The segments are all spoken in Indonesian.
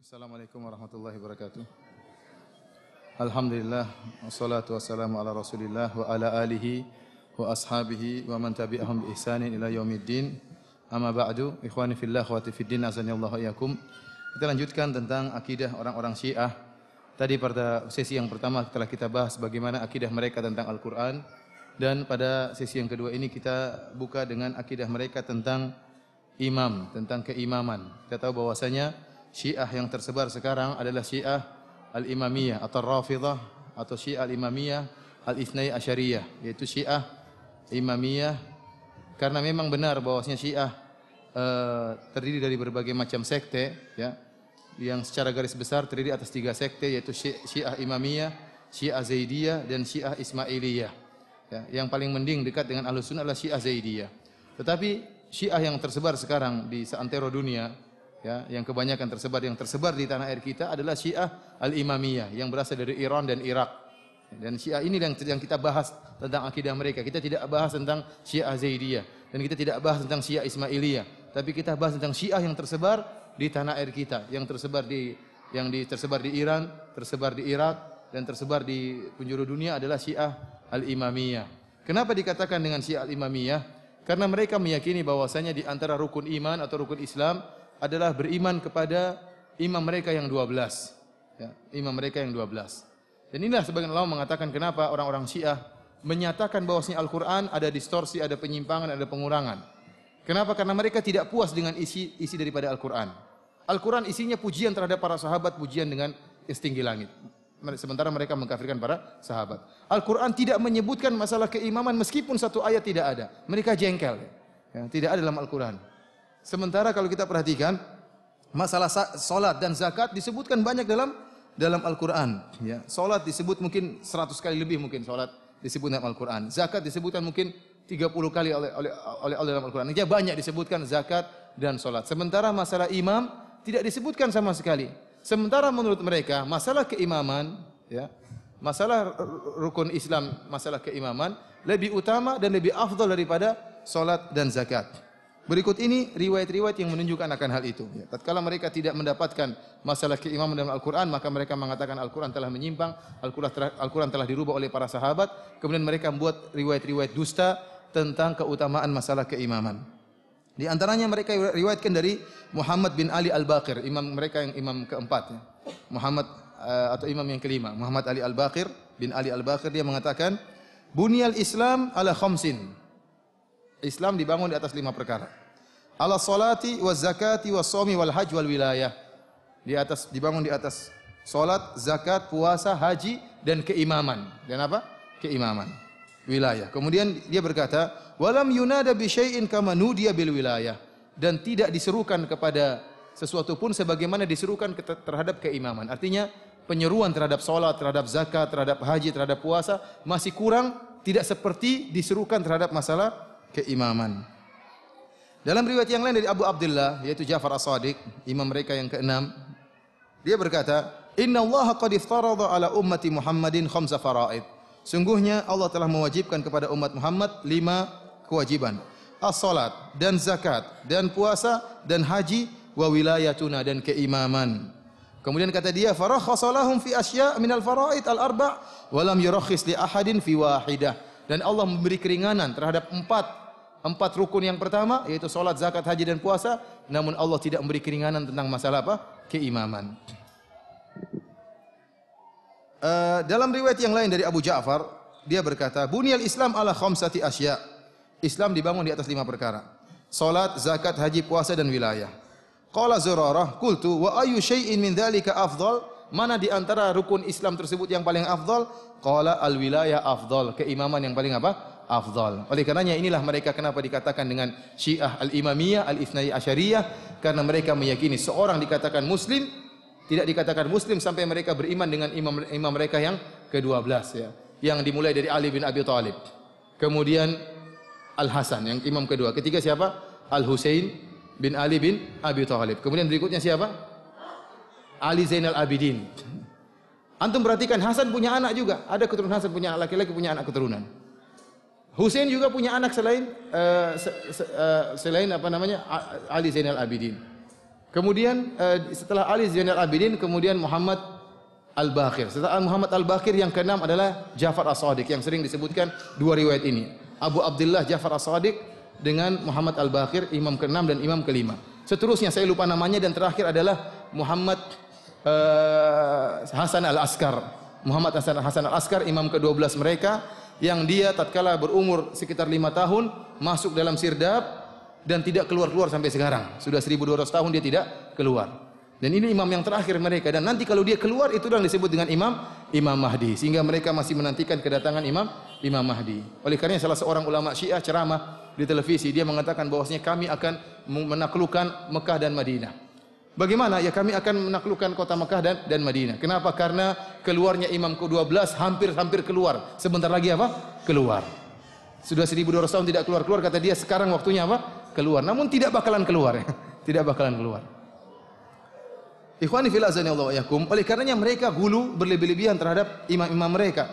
Assalamualaikum warahmatullahi wabarakatuh. Alhamdulillah wassalatu wassalamu ala Rasulillah wa ala alihi wa ashabihi wa man tabi'ahum bi ihsanin ila yaumiddin. Amma ba'du, ikhwani fillah wa fiddin azanillahu iyyakum. Kita lanjutkan tentang akidah orang-orang Syiah. Tadi pada sesi yang pertama telah kita bahas bagaimana akidah mereka tentang Al-Qur'an, dan pada sesi yang kedua ini kita buka dengan akidah mereka tentang imam, tentang keimaman. Kita tahu bahwasanya Syiah yang tersebar sekarang adalah Syiah Al-Imamiyah atau Rafidhah atau Syiah Al-Imamiyah Al-Ithnai Asyariyah, yaitu Syiah Imamiyah, karena memang benar bahwasanya Syiah terdiri dari berbagai macam sekte, ya, yang secara garis besar terdiri atas 3 sekte, yaitu Syiah Imamiyah, Syiah Zaidiyah, dan Syiah Ismailiyah. Ya, yang paling mending dekat dengan Ahlus Sunnah adalah Syiah Zaidiyah. Tetapi Syiah yang tersebar sekarang di seantero dunia, ya, yang kebanyakan tersebar di tanah air kita adalah Syiah Al-Imamiyah yang berasal dari Iran dan Irak. Dan Syiah ini yang kita bahas tentang akidah mereka. Kita tidak bahas tentang Syiah Zaidiyah dan kita tidak bahas tentang Syiah Ismailiyah, tapi kita bahas tentang Syiah yang tersebar di tanah air kita, yang tersebar di Iran, tersebar di Irak, dan tersebar di penjuru dunia adalah Syiah Al-Imamiyah. Kenapa dikatakan dengan Syiah Al-Imamiyah? Karena mereka meyakini bahwasanya di antara rukun iman atau rukun Islam adalah beriman kepada imam mereka yang 12. Ya, imam mereka yang 12. Dan inilah sebagian ulama mengatakan kenapa orang-orang Syiah menyatakan bahwasanya Al-Qur'an ada distorsi, ada penyimpangan, ada pengurangan. Kenapa? Karena mereka tidak puas dengan isi daripada Al-Qur'an. Al-Qur'an isinya pujian terhadap para sahabat, pujian dengan setinggi langit. Sementara mereka mengkafirkan para sahabat. Al-Qur'an tidak menyebutkan masalah keimaman meskipun satu ayat tidak ada. Mereka jengkel. Ya, tidak ada dalam Al-Qur'an. Sementara kalau kita perhatikan masalah salat dan zakat disebutkan banyak dalam Al-Qur'an, ya. Salat disebut mungkin 100 kali lebih, mungkin salat disebut dalam Al-Qur'an. Zakat disebutkan mungkin 30 kali oleh dalam Al-Qur'an. Jadi banyak disebutkan zakat dan salat. Sementara masalah imam tidak disebutkan sama sekali. Sementara menurut mereka masalah keimaman, ya, masalah rukun Islam, masalah keimaman lebih utama dan lebih afdal daripada salat dan zakat. Berikut ini riwayat-riwayat yang menunjukkan akan hal itu. Ya, tatkala mereka tidak mendapatkan masalah keimaman dalam Al-Qur'an, maka mereka mengatakan Al-Qur'an telah menyimpang, Al-Qur'an telah dirubah oleh para sahabat. Kemudian mereka membuat riwayat-riwayat dusta tentang keutamaan masalah keimaman. Di antaranya mereka riwayatkan dari Muhammad bin Ali Al-Baqir, imam mereka yang imam keempat, ya. Atau imam yang kelima, Muhammad Ali Al-Baqir bin Ali Al-Baqir, dia mengatakan, "Bunyal Islam ala khamsin." Islam dibangun di atas 5 perkara. Ala salati waz zakati was shaumi wal hajj wal wilayah. Dibangun di atas salat, zakat, puasa, haji, dan keimaman. Dan apa? Keimaman. Wilayah. Kemudian dia berkata, "Walam yunada bi syai'in kama nudiya bil wilayah." Dan tidak diserukan kepada sesuatu pun sebagaimana diserukan terhadap keimaman. Artinya penyeruan terhadap salat, terhadap zakat, terhadap haji, terhadap puasa masih kurang, tidak seperti diserukan terhadap masalah keimaman. Dalam riwayat yang lain dari Abu Abdullah, yaitu Ja'far As-Shadiq, imam mereka yang ke-6, dia berkata, "Inna Allah qad iftarada ala ummati Muhammadin khamsa faraid." Sungguhnya Allah telah mewajibkan kepada umat Muhammad 5 kewajiban. As-salat, dan zakat, dan puasa, dan haji, wa wilayatuna, dan keimaman. Kemudian kata dia, "Farakhasa lahum fi asya' minal faraid al-arba' wa lam yurakhis li ahadin fi wahidah." Dan Allah memberi keringanan terhadap empat rukun yang pertama, yaitu salat, zakat, haji, dan puasa. Namun Allah tidak memberi keringanan tentang masalah apa? Keimaman. Dalam riwayat yang lain dari Abu Ja'far, dia berkata, "Bunyal Islam ala khamsati asya." Islam dibangun di atas 5 perkara. Salat, zakat, haji, puasa, dan wilayah. Qala Zurarah, "Qultu wa ayyu syai'in min dzalika afdal?" Mana di antara rukun Islam tersebut yang paling afdal? Qala al-wilayah afdal. Keimaman yang paling apa? Afdal. Oleh karenanya inilah mereka kenapa dikatakan dengan Syiah Al-Imamiyah Al-Ithnai Asyariyah, karena mereka meyakini seorang dikatakan muslim, tidak dikatakan muslim sampai mereka beriman dengan imam mereka yang ke-12, ya. Yang dimulai dari Ali bin Abi Thalib. Kemudian Al-Hasan yang imam kedua. Ketiga siapa? Al-Husain bin Ali bin Abi Thalib. Kemudian berikutnya siapa? Ali Zainal Abidin. Antum perhatikan, Hasan punya anak juga. Ada keturunan Hasan, punya anak laki-laki, punya anak keturunan. Husain juga punya anak selain apa namanya? Ali Zainal Abidin. Kemudian setelah Ali Zainal Abidin, kemudian Muhammad Al-Baqir. Setelah Muhammad Al-Baqir yang keenam adalah Ja'far As-Shadiq yang sering disebutkan dua riwayat ini. Abu Abdullah Ja'far As-Shadiq dengan Muhammad Al-Baqir, imam keenam dan imam kelima. Seterusnya saya lupa namanya, dan terakhir adalah Muhammad Hasan Al-Askar. Muhammad Hasan Al-Askar, imam ke-12 mereka, yang dia tatkala berumur sekitar 5 tahun masuk dalam sirdab dan tidak keluar-keluar sampai sekarang. Sudah 1200 tahun dia tidak keluar. Dan ini imam yang terakhir mereka, dan nanti kalau dia keluar itu yang disebut dengan Imam Mahdi, sehingga mereka masih menantikan kedatangan Imam Mahdi. Oleh karena salah seorang ulama Syiah ceramah di televisi, dia mengatakan bahwasanya kami akan menaklukkan Mekah dan Madinah. Bagaimana? Ya, kami akan menaklukkan kota Mekah dan Madinah. Kenapa? Karena keluarnya imam ke-12 hampir keluar. Sebentar lagi apa? Keluar. Sudah 1200 tahun tidak keluar-keluar, kata dia, sekarang waktunya apa? Keluar. Namun tidak bakalan keluar. Tidak bakalan keluar. Ikhwani fillah azanillahu wa iyyakum. Oleh karenanya mereka gulu berlebih-lebihan terhadap imam-imam mereka.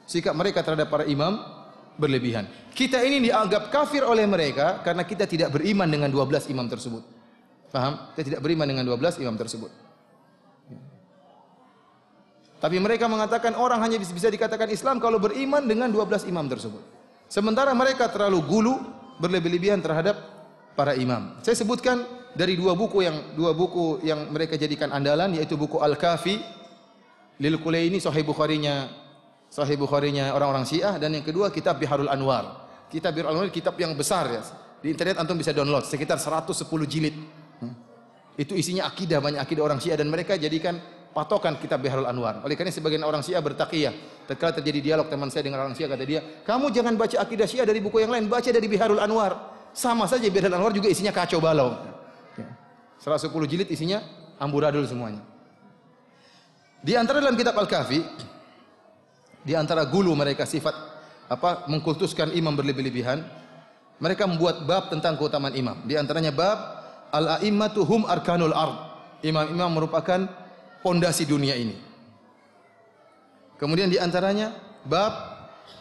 Sikap mereka terhadap para imam berlebihan. Kita ini dianggap kafir oleh mereka karena kita tidak beriman dengan 12 imam tersebut. Paham? Kita tidak beriman dengan 12 imam tersebut. Tapi mereka mengatakan orang hanya bisa dikatakan Islam kalau beriman dengan 12 imam tersebut. Sementara mereka terlalu gulu berlebih-lebihan terhadap para imam. Saya sebutkan dari dua buku yang mereka jadikan andalan, yaitu buku Al-Kafi lil Kulaini, Sahih Bukharinya orang-orang Syiah, dan yang kedua kitab Biharul Anwar. Kitab Biharul Anwar kitab yang besar ya. Di internet antum bisa download sekitar 110 jilid. Itu isinya akidah, banyak akidah orang Syiah, dan mereka jadikan patokan kitab Biharul Anwar. Oleh karena sebagian orang Syiah bertaqiyah. Tatkala terjadi dialog teman saya dengan orang Syiah, kata dia, "Kamu jangan baca akidah Syiah dari buku yang lain, baca dari Biharul Anwar." Sama saja Biharul Anwar juga isinya kacau balau. 110 jilid isinya amburadul semuanya. Di antara dalam kitab Al-Kafi, di antara gulu mereka sifat mengkultuskan imam berlebih-lebihan, mereka membuat bab tentang keutamaan imam. Di antaranya bab al-a'immatu hum arkanul ard. Imam-imam merupakan pondasi dunia ini. Kemudian di antaranya bab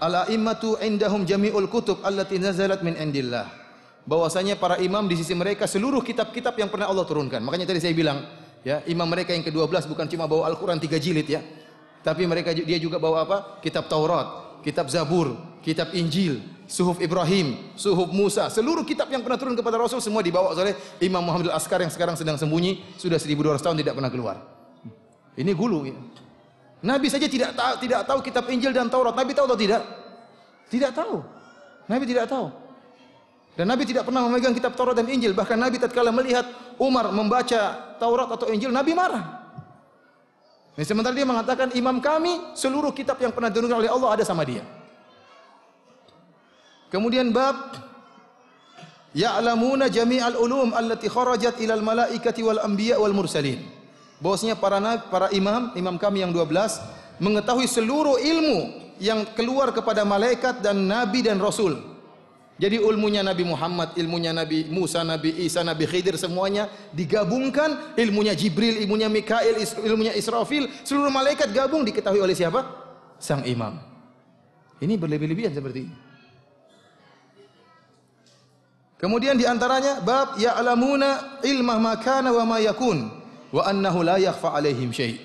al-a'immatu indahum jami'ul kutub allati nazalat min indillah. Bahwasanya para imam di sisi mereka seluruh kitab-kitab yang pernah Allah turunkan. Makanya tadi saya bilang, ya, imam mereka yang ke-12 bukan cuma bawa Al-Qur'an 3 jilid ya. Tapi dia juga bawa apa? Kitab Taurat, kitab Zabur, kitab Injil, Suhuf Ibrahim, Suhuf Musa. Seluruh kitab yang pernah turun kepada Rasul semua dibawa oleh Imam Muhammad Al-Askar yang sekarang sedang sembunyi, sudah 1200 tahun tidak pernah keluar. Ini gulu ya. Nabi saja tidak tahu kitab Injil dan Taurat. Nabi tahu atau tidak? Tidak tahu. Nabi tidak tahu. Dan Nabi tidak pernah memegang kitab Taurat dan Injil. Bahkan Nabi tatkala melihat Umar membaca Taurat atau Injil, Nabi marah. Dan sementara dia mengatakan, imam kami seluruh kitab yang pernah diturunkan oleh Allah ada sama dia. Kemudian bab ya'lamuna jami'al ulum allati kharajat ilal malaikati wal anbiya wal mursalin. Bahwasanya para imam kami yang 12 mengetahui seluruh ilmu yang keluar kepada malaikat dan nabi dan rasul. Jadi ilmunya Nabi Muhammad, ilmunya Nabi Musa, Nabi Isa, Nabi Khidir, semuanya digabungkan. Ilmunya Jibril, ilmunya Mikail, ilmunya Israfil, seluruh malaikat gabung diketahui oleh siapa? Sang imam. Ini berlebih-lebihan seperti ini. Kemudian diantaranya bab ya'lamuna ilmah ma kana wa ma yakun wa annahu la yakhfa alaihim syai'.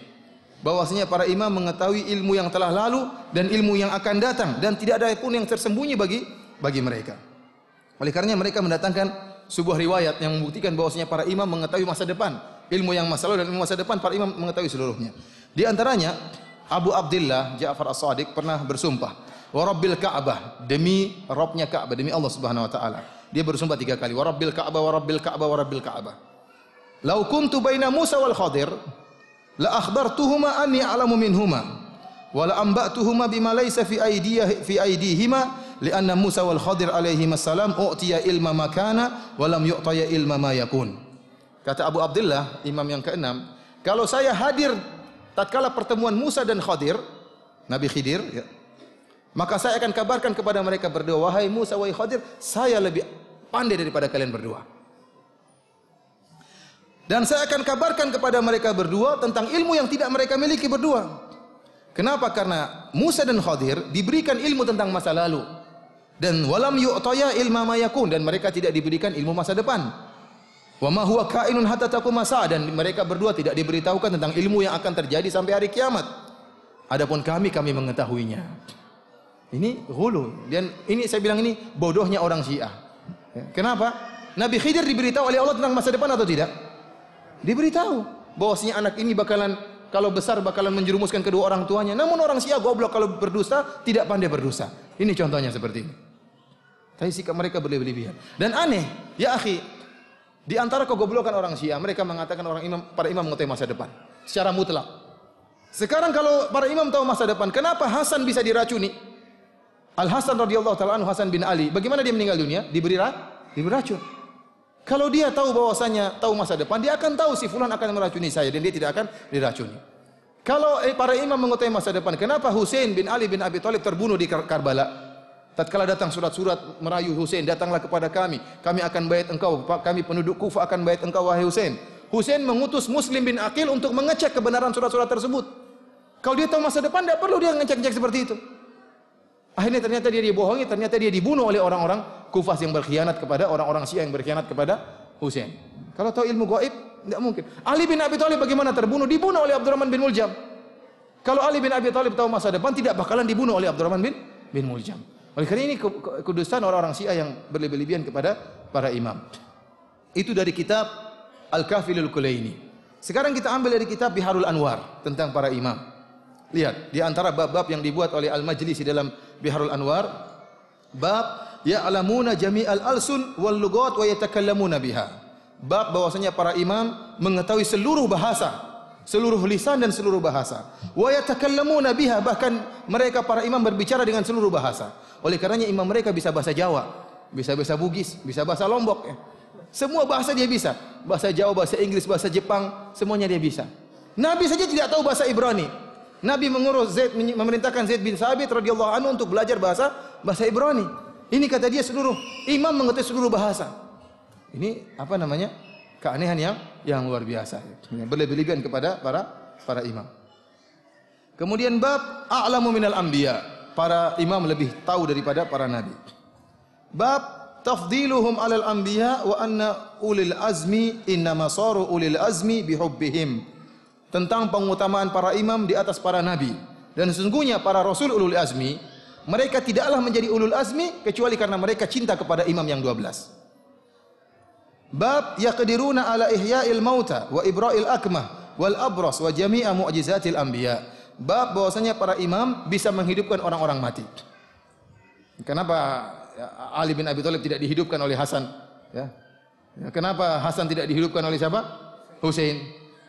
Bahwasanya para imam mengetahui ilmu yang telah lalu dan ilmu yang akan datang, dan tidak ada pun yang tersembunyi bagi mereka. Oleh karenanya mereka mendatangkan sebuah riwayat yang membuktikan bahwasanya para imam mengetahui masa depan. Ilmu yang masa lalu dan ilmu masa depan para imam mengetahui seluruhnya. Di antaranya Abu Abdullah Ja'far As-Shadiq pernah bersumpah, "Wa Rabbil Ka'bah," demi Rabbnya Ka'bah, demi Allah Subhanahu wa taala. Dia bersumpah 3 kali, "Wa Rabbil Ka'bah, wa Rabbil Ka'bah, wa Rabbil Ka'bah. Lau kuntu baina Musa wal Khadir la akhbartuhuma anni a'lamu minhuma wa la amba'tuhuma bima laysa fi aydihima li'anna Musa wal Khadir alaihi assalam u'tiya ilma makana wa lam yu'taya ilma ma yakun." Kata Abu Abdullah, imam yang ke-6, kalau saya hadir tatkala pertemuan Musa dan Khadir, Nabi Khidir ya, maka saya akan kabarkan kepada mereka berdua, "Wahai Musa, wahai Khadir, saya lebih pandai daripada kalian berdua." Dan saya akan kabarkan kepada mereka berdua tentang ilmu yang tidak mereka miliki berdua. Kenapa? Karena Musa dan Khadir diberikan ilmu tentang masa lalu, dan walam yu'taya ilma ma yakun, dan mereka tidak diberikan ilmu masa depan. Wa ma huwa kainun hatta taquma sa'a, dan mereka berdua tidak diberitahukan tentang ilmu yang akan terjadi sampai hari kiamat. Adapun kami mengetahuinya. Ini ghulu, dan ini saya bilang ini bodohnya orang Syiah. Kenapa? Nabi Khidir diberitahu oleh Allah tentang masa depan atau tidak? Diberitahu bahwasanya anak ini bakalan kalau besar bakalan menjerumuskan kedua orang tuanya. Namun orang Syiah goblok, kalau berdusta tidak pandai berdusta. Ini contohnya seperti ini. Tapi sikap mereka berlebihan. Dan aneh, ya akhi, di antara kegoblokan orang Syiah, mereka mengatakan para imam mengetahui masa depan secara mutlak. Sekarang kalau para imam tahu masa depan, kenapa Hasan bisa diracuni? Al Hasan radhiyallahu taala anhu, Hasan bin Ali, bagaimana dia meninggal dunia? Diberi racun. Kalau dia tahu bahwasanya tahu masa depan, dia akan tahu si fulan akan meracuni saya dan dia tidak akan diracuni. Kalau para imam mengetahui masa depan, kenapa Husain bin Ali bin Abi Thalib terbunuh di Karbala? Tatkala datang surat-surat merayu Husain, datanglah kepada kami akan baiat engkau, kami penduduk Kufah akan baiat engkau wahai Husain. Husain mengutus Muslim bin Aqil untuk mengecek kebenaran surat-surat tersebut. Kalau dia tahu masa depan, tidak perlu dia ngecek-ngecek seperti itu. Akhirnya ternyata dia dibohongi, ternyata dia dibunuh oleh orang-orang Kufah yang berkhianat kepada orang-orang Syiah yang berkhianat kepada Husain. Kalau tahu ilmu gaib, tidak mungkin. Ali bin Abi Thalib bagaimana terbunuh? Dibunuh oleh Abdurrahman bin Muljam. Kalau Ali bin Abi Thalib tahu masa depan, tidak bakalan dibunuh oleh Abdurrahman bin Muljam. Oleh karena ini kudustan orang-orang Syiah yang berlebihan kepada para imam. Itu dari kitab Al-Kafilul Kulaini. Sekarang kita ambil dari kitab Biharul Anwar tentang para imam. Lihat, di antara bab-bab yang dibuat oleh Al-Majlisi dalam Biharul Anwar, bab ya'lamuna jami'al alsun wal lugat wa yatakallamuna biha. Bab bahwasanya para imam mengetahui seluruh bahasa, seluruh lisan dan seluruh bahasa. Wa yatakallamuna biha, bahkan mereka para imam berbicara dengan seluruh bahasa. Oleh karenanya imam mereka bisa bahasa Jawa, bisa bahasa Bugis, bisa bahasa Lombok. Semua bahasa dia bisa. Bahasa Jawa, bahasa Inggris, bahasa Jepang, semuanya dia bisa. Nabi saja tidak tahu bahasa Ibrani. Nabi memerintahkan Zaid bin Thabit radhiyallahu anhu untuk belajar bahasa Ibrani. Ini kata dia seluruh imam mengetahui seluruh bahasa. Ini apa namanya? Keanehan yang luar biasa. Berlebihan kepada para imam. Kemudian bab a'lamu minal anbiya. Para imam lebih tahu daripada para nabi. Bab tafdiluhum 'alal anbiya wa anna ulil azmi innama saru ulil azmi bihubbihim. Tentang pengutamaan para imam di atas para nabi. Dan sesungguhnya para rasul ulul azmi, mereka tidaklah menjadi ulul azmi kecuali karena mereka cinta kepada imam yang 12. Bab yaqdiruna 'ala ihya'il mauta wa ibra'il akmah wal abras wa jami'a mu'jizatil anbiya. Bab bahwasanya para imam bisa menghidupkan orang-orang mati. Kenapa Ali bin Abi Thalib tidak dihidupkan oleh Hasan? Ya. Kenapa Hasan tidak dihidupkan oleh siapa? Husain.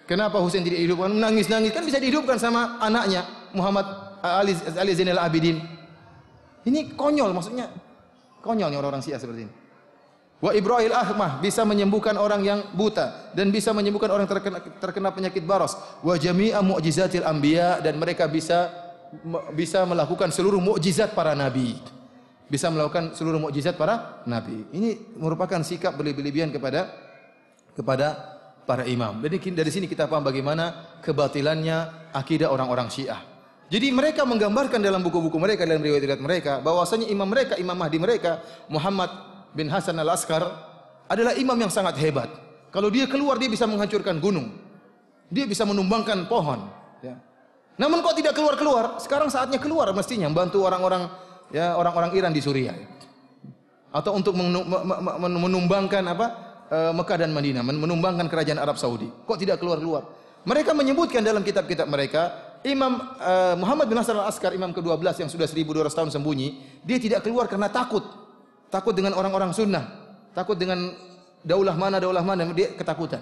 Kenapa Husain tidak dihidupkan? Nangis-nangis kan bisa dihidupkan sama anaknya Muhammad Ali Zainal Abidin. Ini konyol, maksudnya konyolnya orang-orang Syiah seperti ini. Wa ibra'il ahmah, bisa menyembuhkan orang yang buta dan bisa menyembuhkan orang terkena penyakit baras. Wa jami'a mu'jizatil anbiya, dan mereka bisa melakukan seluruh mukjizat para nabi. Bisa melakukan seluruh mukjizat para nabi. Ini merupakan sikap berlebihan kepada para imam. Jadi dari sini kita paham bagaimana kebatilannya akidah orang-orang Syiah. Jadi mereka menggambarkan dalam buku-buku mereka, dalam riwayat-riwayat mereka, bahwasanya imam mereka, Imam Mahdi mereka, Muhammad bin Hasan al-Askar, adalah imam yang sangat hebat. Kalau dia keluar, dia bisa menghancurkan gunung. Dia bisa menumbangkan pohon. Ya. Namun kok tidak keluar-keluar? Sekarang saatnya keluar mestinya, membantu orang-orang Iran di Suriah. Atau untuk menumbangkan Mekah dan Madinah, menumbangkan kerajaan Arab Saudi. Kok tidak keluar-keluar? Mereka menyebutkan dalam kitab-kitab mereka, Imam Muhammad bin Hasan al-Askar, imam ke-12 yang sudah 1200 tahun sembunyi, dia tidak keluar karena takut. Takut dengan orang-orang sunnah, takut dengan daulah mana, dia ketakutan.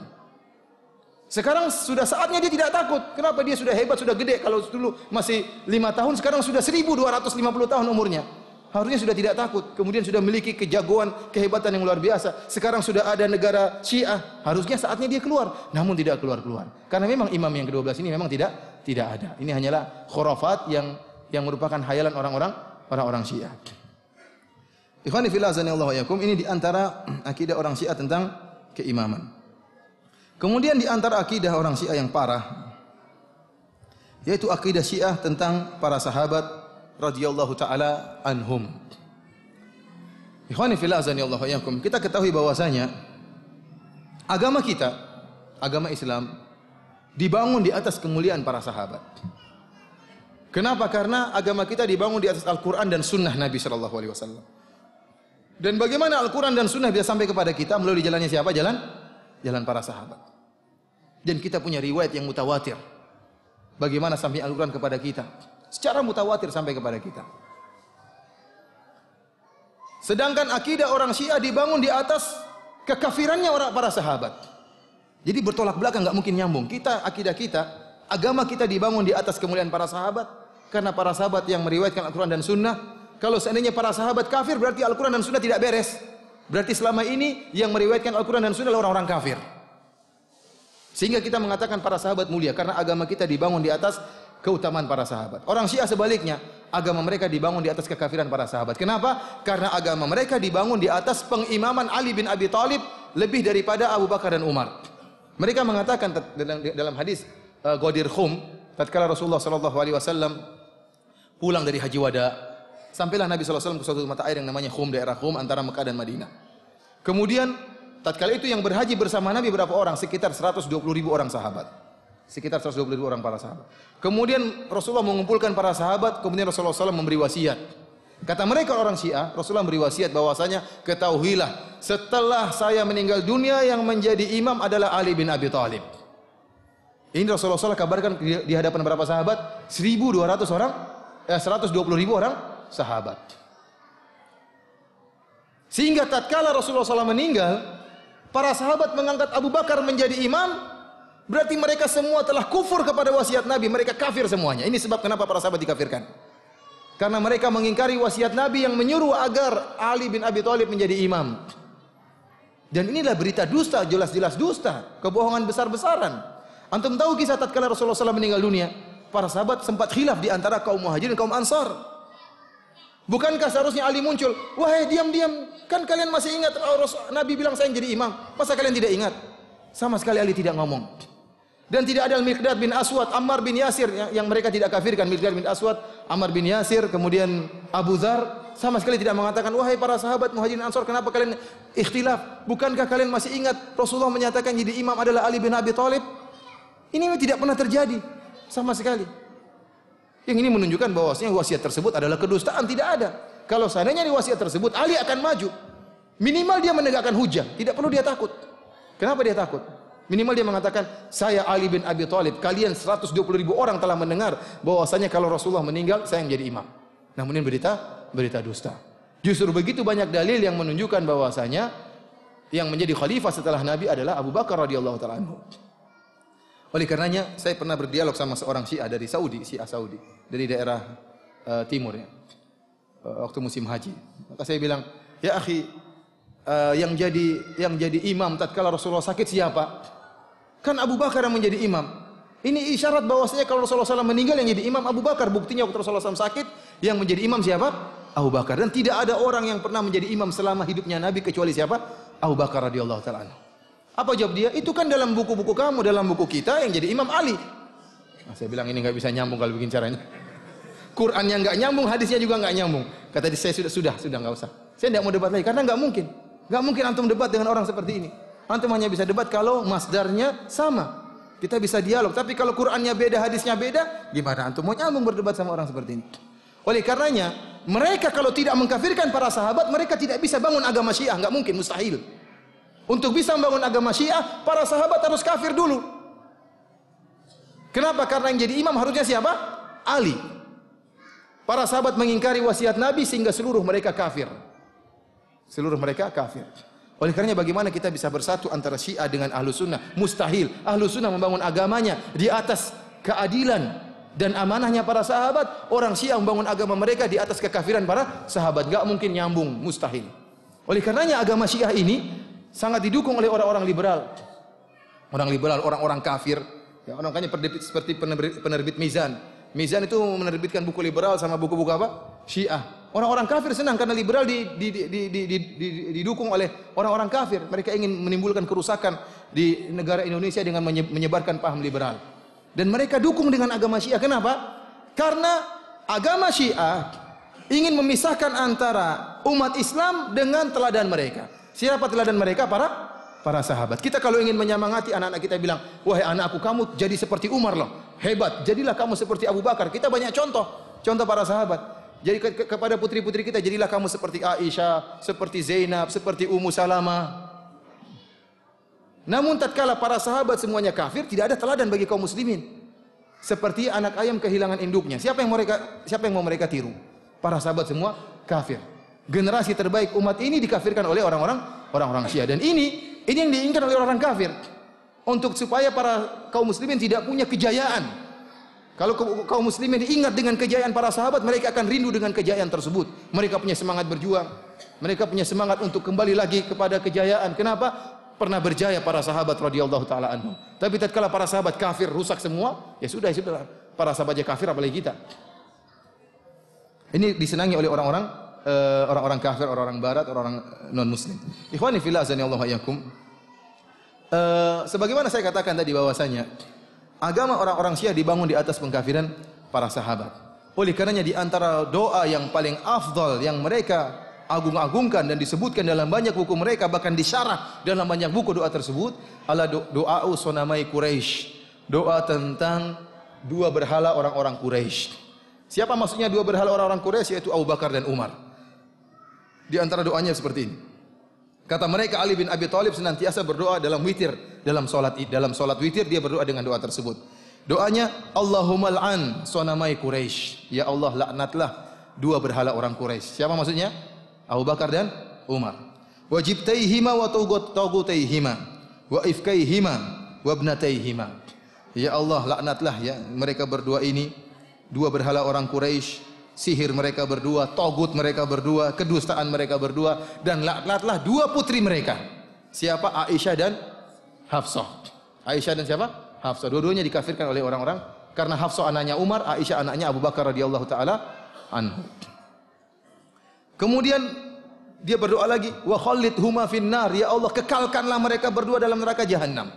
Sekarang sudah saatnya dia tidak takut. Kenapa? Dia sudah hebat, sudah gede. Kalau dulu masih 5 tahun, sekarang sudah 1250 tahun umurnya. Harusnya sudah tidak takut. Kemudian sudah memiliki kejagoan, kehebatan yang luar biasa. Sekarang sudah ada negara Syiah. Harusnya saatnya dia keluar. Namun tidak keluar-keluar. Karena memang imam yang ke-12 ini memang tidak ada. Ini hanyalah khurafat yang merupakan hayalan orang-orang Syiah. Ikhwani fillah azanillahu wa iyyakum, ini di antara akidah orang Syiah tentang keimaman. Kemudian di antara akidah orang Syiah yang parah, yaitu akidah Syiah tentang para sahabat radhiyallahu taala anhum. Ikhwani fillah azanillahu wa iyyakum, kita ketahui bahwasanya agama kita, agama Islam dibangun di atas kemuliaan para sahabat. Kenapa? Karena agama kita dibangun di atas Al-Quran dan Sunnah Nabi Sallallahu Alaihi Wasallam. Dan bagaimana Al-Quran dan Sunnah bisa sampai kepada kita melalui jalannya siapa? Jalan para sahabat. Dan kita punya riwayat yang mutawatir. Bagaimana sampai Al-Quran kepada kita? Secara mutawatir sampai kepada kita. Sedangkan akidah orang Syiah dibangun di atas kekafirannya orang para sahabat. Jadi bertolak belakang, nggak mungkin nyambung. Kita, akidah kita, agama kita dibangun di atas kemuliaan para sahabat. Karena para sahabat yang meriwayatkan Al-Quran dan Sunnah. Kalau seandainya para sahabat kafir, berarti Al-Quran dan Sunnah tidak beres. Berarti selama ini yang meriwayatkan Al-Quran dan Sunnah adalah orang-orang kafir. Sehingga kita mengatakan para sahabat mulia. Karena agama kita dibangun di atas keutamaan para sahabat. Orang Syiah sebaliknya, agama mereka dibangun di atas kekafiran para sahabat. Kenapa? Karena agama mereka dibangun di atas pengimaman Ali bin Abi Thalib lebih daripada Abu Bakar dan Umar. Mereka mengatakan dalam hadis Ghadir Khum, tatkala Rasulullah sallallahu alaihi wasallam pulang dari haji wada, sampailah Nabi sallallahu alaihi wasallam ke suatu mata air yang namanya Khum, daerah Khum antara Mekah dan Madinah. Kemudian tatkala itu yang berhaji bersama Nabi berapa orang? Sekitar 120.000 orang sahabat. Sekitar 120.000 orang para sahabat. Kemudian Rasulullah mengumpulkan para sahabat, kemudian Rasulullah SAW memberi wasiat. Kata mereka orang Syiah, Rasulullah memberi wasiat bahwasanya ketahuilah setelah saya meninggal dunia yang menjadi imam adalah Ali bin Abi Thalib. Ini Rasulullah SAW kabarkan di hadapan berapa sahabat? 1.200 orang, 120.000 orang sahabat. Sehingga tatkala Rasulullah SAW meninggal, para sahabat mengangkat Abu Bakar menjadi imam. Berarti mereka semua telah kufur kepada wasiat Nabi. Mereka kafir semuanya. Ini sebab kenapa para sahabat dikafirkan. Karena mereka mengingkari wasiat Nabi yang menyuruh agar Ali bin Abi Thalib menjadi imam. Dan inilah berita dusta, jelas-jelas dusta. Kebohongan besar-besaran. Antum tahu kisah tatkala Rasulullah SAW meninggal dunia? Para sahabat sempat khilaf di antara kaum Muhajirin dan kaum Ansar. Bukankah seharusnya Ali muncul? Wahai diam-diam, kan kalian masih ingat Nabi bilang saya yang jadi imam. Masa kalian tidak ingat? Sama sekali Ali tidak ngomong. Dan tidak ada Al-Miqdad bin Aswad, Ammar bin Yasir yang mereka tidak kafirkan. Miqdad bin Aswad, Ammar bin Yasir, kemudian Abu Dzar sama sekali tidak mengatakan, wahai para sahabat Muhajirin Ansar, kenapa kalian ikhtilaf? Bukankah kalian masih ingat Rasulullah menyatakan jadi imam adalah Ali bin Abi Thalib? Ini tidak pernah terjadi sama sekali. Yang ini menunjukkan bahwasanya wasiat tersebut adalah kedustaan, tidak ada. Kalau seandainya di wasiat tersebut Ali akan maju. Minimal dia menegakkan hujah, tidak perlu dia takut. Kenapa dia takut? Minimal dia mengatakan, saya Ali bin Abi Thalib, kalian 120.000 orang telah mendengar bahwasanya kalau Rasulullah meninggal, saya yang menjadi imam. Namun ini berita dusta. Justru begitu banyak dalil yang menunjukkan bahwasanya yang menjadi khalifah setelah Nabi adalah Abu Bakar radhiyallahu taala anhu. Oleh karenanya, saya pernah berdialog sama seorang Syiah dari Saudi, Syiah Saudi, dari daerah timur ya. Waktu musim haji. Maka saya bilang, "Ya akhi, yang jadi imam tatkala Rasulullah sakit siapa? Kan Abu Bakar yang menjadi imam. Ini isyarat bahwasanya kalau Rasulullah SAW meninggal yang jadi imam Abu Bakar. Buktinya waktu Rasulullah SAW sakit yang menjadi imam siapa? Abu Bakar. Dan tidak ada orang yang pernah menjadi imam selama hidupnya Nabi kecuali siapa? Abu Bakar radhiyallahu taala anhu. Apa jawab dia? Itu kan dalam buku-buku kamu, dalam buku kita yang jadi imam Ali. Nah, saya bilang ini nggak bisa nyambung kalau bikin caranya. Qurannya nggak nyambung, hadisnya juga nggak nyambung. Kata dia, saya sudah nggak usah. Saya tidak mau debat lagi karena nggak mungkin. Nggak mungkin antum debat dengan orang seperti ini. Antum hanya bisa debat kalau masdarnya sama. Kita bisa dialog. Tapi kalau Qur'annya beda, hadisnya beda, gimana antum mau nyambung berdebat sama orang seperti ini? Oleh karenanya, mereka kalau tidak mengkafirkan para sahabat, mereka tidak bisa bangun agama Syiah. Nggak mungkin, mustahil. Untuk bisa membangun agama Syiah, para sahabat harus kafir dulu. Kenapa? Karena yang jadi imam harusnya siapa? Ali. Para sahabat mengingkari wasiat Nabi sehingga seluruh mereka kafir. Seluruh mereka kafir. Oleh karenanya bagaimana kita bisa bersatu antara Syiah dengan Ahlus Sunnah? Mustahil. Ahlus Sunnah membangun agamanya di atas keadilan dan amanahnya para sahabat. Orang Syiah membangun agama mereka di atas kekafiran para sahabat. Gak mungkin nyambung, mustahil. Oleh karenanya agama Syiah ini sangat didukung oleh orang-orang liberal. Orang liberal, orang-orang kafir. Ya, orang kayaknya seperti penerbit Mizan. Mizan itu menerbitkan buku liberal sama buku-buku apa? Syiah. Orang-orang kafir senang karena liberal didukung oleh orang-orang kafir. Mereka ingin menimbulkan kerusakan di negara Indonesia dengan menyebarkan paham liberal. Dan mereka dukung dengan agama Syiah. Kenapa? Karena agama Syiah ingin memisahkan antara umat Islam dengan teladan mereka. Siapa teladan mereka? Para para sahabat. Kita kalau ingin menyemangati anak-anak kita bilang, wahai anakku kamu jadi seperti Umar loh. Hebat, jadilah kamu seperti Abu Bakar. Kita banyak contoh para sahabat. Jadi kepada putri-putri kita, jadilah kamu seperti Aisyah, seperti Zainab, seperti Ummu Salamah. Namun tatkala para sahabat semuanya kafir, tidak ada teladan bagi kaum muslimin. Seperti anak ayam kehilangan induknya. Siapa yang mau mereka tiru? Para sahabat semua kafir. Generasi terbaik umat ini dikafirkan oleh orang-orang Syiah, dan ini yang diinginkan oleh orang kafir, untuk supaya para kaum muslimin tidak punya kejayaan. Kalau kaum muslimin ingat dengan kejayaan para sahabat, mereka akan rindu dengan kejayaan tersebut. Mereka punya semangat berjuang, mereka punya semangat untuk kembali lagi kepada kejayaan. Kenapa? Pernah berjaya para sahabat radhiyallahu taala anhum. Tapi tatkala para sahabat kafir, rusak semua, ya sudah. Para sahabatnya kafir, apalagi kita. Ini disenangi oleh orang-orang kafir, orang-orang barat, orang non muslim. Ikhwani fillah azanillahu iyyakum. Sebagaimana saya katakan tadi bahwasanya agama orang-orang Syiah dibangun di atas pengkafiran para sahabat. Oleh karenanya di antara doa yang paling afdal yang mereka agung-agungkan dan disebutkan dalam banyak buku mereka, bahkan disyarah dalam banyak buku doa tersebut, adalah doa sonamai Quraisy. Doa tentang dua berhala orang-orang Quraisy. Siapa maksudnya dua berhala orang-orang Quraisy? Yaitu Abu Bakar dan Umar. Di antara doanya seperti ini. Kata mereka, Ali bin Abi Thalib senantiasa berdoa dalam witir, dalam salat witir dia berdoa dengan doa tersebut. Doanya, Allahumma al'an sonamai Quraisy. Ya Allah, laknatlah dua berhala orang Quraisy. Siapa maksudnya? Abu Bakar dan Umar. Wajibtaihima wa tagutaihima wa ifkaihima wa ibnataihima. Ya Allah, laknatlah ya mereka berdua ini, dua berhala orang Quraisy, sihir mereka berdua, togut mereka berdua, kedustaan mereka berdua, dan laknatlah dua putri mereka. Siapa? Aisyah dan Hafsah. Aisyah dan siapa? Hafsah. Dua-duanya dikafirkan oleh orang-orang karena Hafsah anaknya Umar, Aisyah anaknya Abu Bakar radhiyallahu taala anhu. Kemudian dia berdoa lagi, wa khallidhuma finnar, ya Allah kekalkanlah mereka berdua dalam neraka jahanam.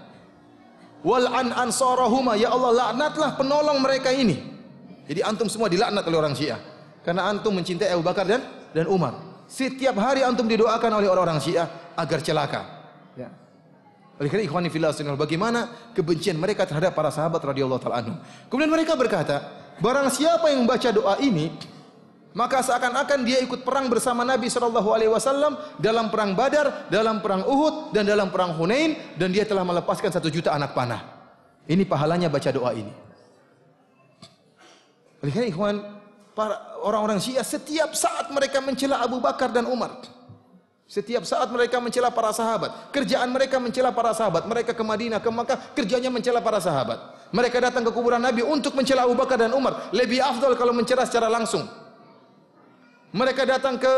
Wal an ansarahuma, ya Allah laknatlah penolong mereka ini. Jadi antum semua dilaknat oleh orang Syiah karena antum mencintai Abu Bakar dan Umar. Setiap hari antum didoakan oleh orang-orang Syiah agar celaka. Ya. Oleh karena ikhwani fillah, bagaimana kebencian mereka terhadap para sahabat radhiyallahu taala anhum. Kemudian mereka berkata, barang siapa yang membaca doa ini, maka seakan-akan dia ikut perang bersama Nabi SAW dalam perang Badar, dalam perang Uhud, dan dalam perang Hunain, dan dia telah melepaskan 1 juta anak panah. Ini pahalanya baca doa ini. Oleh karena ikhwan, para orang-orang Syiah setiap saat mereka mencela Abu Bakar dan Umar. Setiap saat mereka mencela para sahabat. Kerjaan mereka mencela para sahabat. Mereka ke Madinah, ke Makkah, kerjanya mencela para sahabat. Mereka datang ke kuburan Nabi untuk mencela Abu Bakar dan Umar. Lebih afdal kalau mencela secara langsung. Mereka datang ke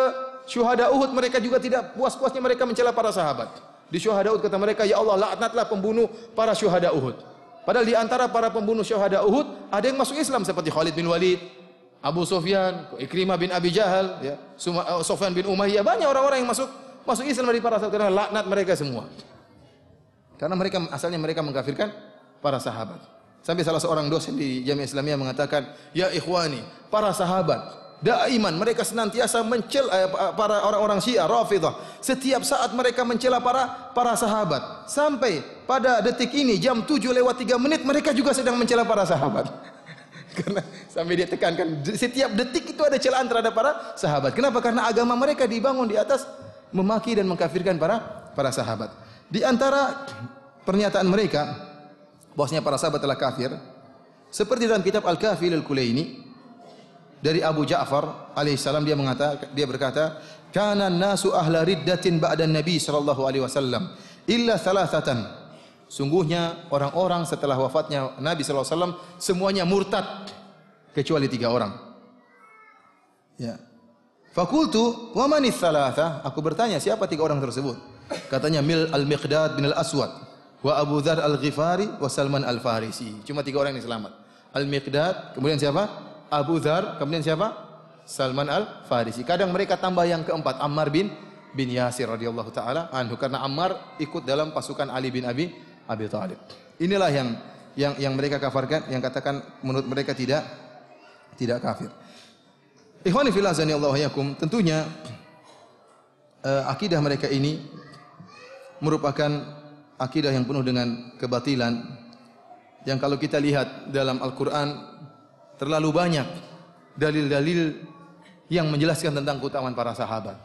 syuhada Uhud, mereka juga tidak puas-puasnya mereka mencela para sahabat. Di syuhada Uhud kata mereka, ya Allah laknatlah pembunuh para syuhada Uhud. Padahal di antara para pembunuh syuhada Uhud ada yang masuk Islam seperti Khalid bin Walid, Abu Sufyan, Ikrimah bin Abi Jahal, ya, Sufyan bin Umayyah, banyak orang-orang yang masuk Islam dari para sahabat. Karena laknat mereka semua. Karena asalnya mereka mengkafirkan para sahabat. Sampai salah seorang dosen di Jamiah Islamiyah mengatakan, ya ikhwani, para sahabat daiman mereka senantiasa mencela para orang-orang Syiah Rafidhah. Setiap saat mereka mencela para sahabat. Sampai pada detik ini jam 7:03 mereka juga sedang mencela para sahabat. Karena sampai dia tekankan setiap detik itu ada celaan terhadap para sahabat. Kenapa? Karena agama mereka dibangun di atas memaki dan mengkafirkan para sahabat. Di antara pernyataan mereka bahwasanya para sahabat telah kafir, seperti dalam kitab Al-Kafil Al-Kulaini dari Abu Ja'far alaihissalam, dia berkata, kana nasu ahla riddatin ba'da Nabi sallallahu alaihi wasallam illa thalathatan. Sungguhnya orang-orang setelah wafatnya Nabi sallallahu alaihi wasallam semuanya murtad kecuali 3 orang. Ya. Fakultu wa manis thalatha? Aku bertanya, siapa 3 orang tersebut? Katanya Al-Miqdad bin Al-Aswad wa Abu Dzar Al-Ghifari wa Salman Al-Farisi. Cuma 3 orang yang selamat. Al-Miqdad, kemudian siapa? Abu Dzar, kemudian siapa? Salman Al-Farisi. Kadang mereka tambah yang keempat, Ammar bin Yasir radhiyallahu taala anhu, karena Ammar ikut dalam pasukan Ali bin Abi Thalib. Inilah yang mereka kafirkan, yang katakan menurut mereka tidak kafir. Ikhwani fillah azanillahu iyyakum, tentunya akidah mereka ini merupakan akidah yang penuh dengan kebatilan, yang kalau kita lihat dalam Al-Quran terlalu banyak dalil-dalil yang menjelaskan tentang keutamaan para sahabat.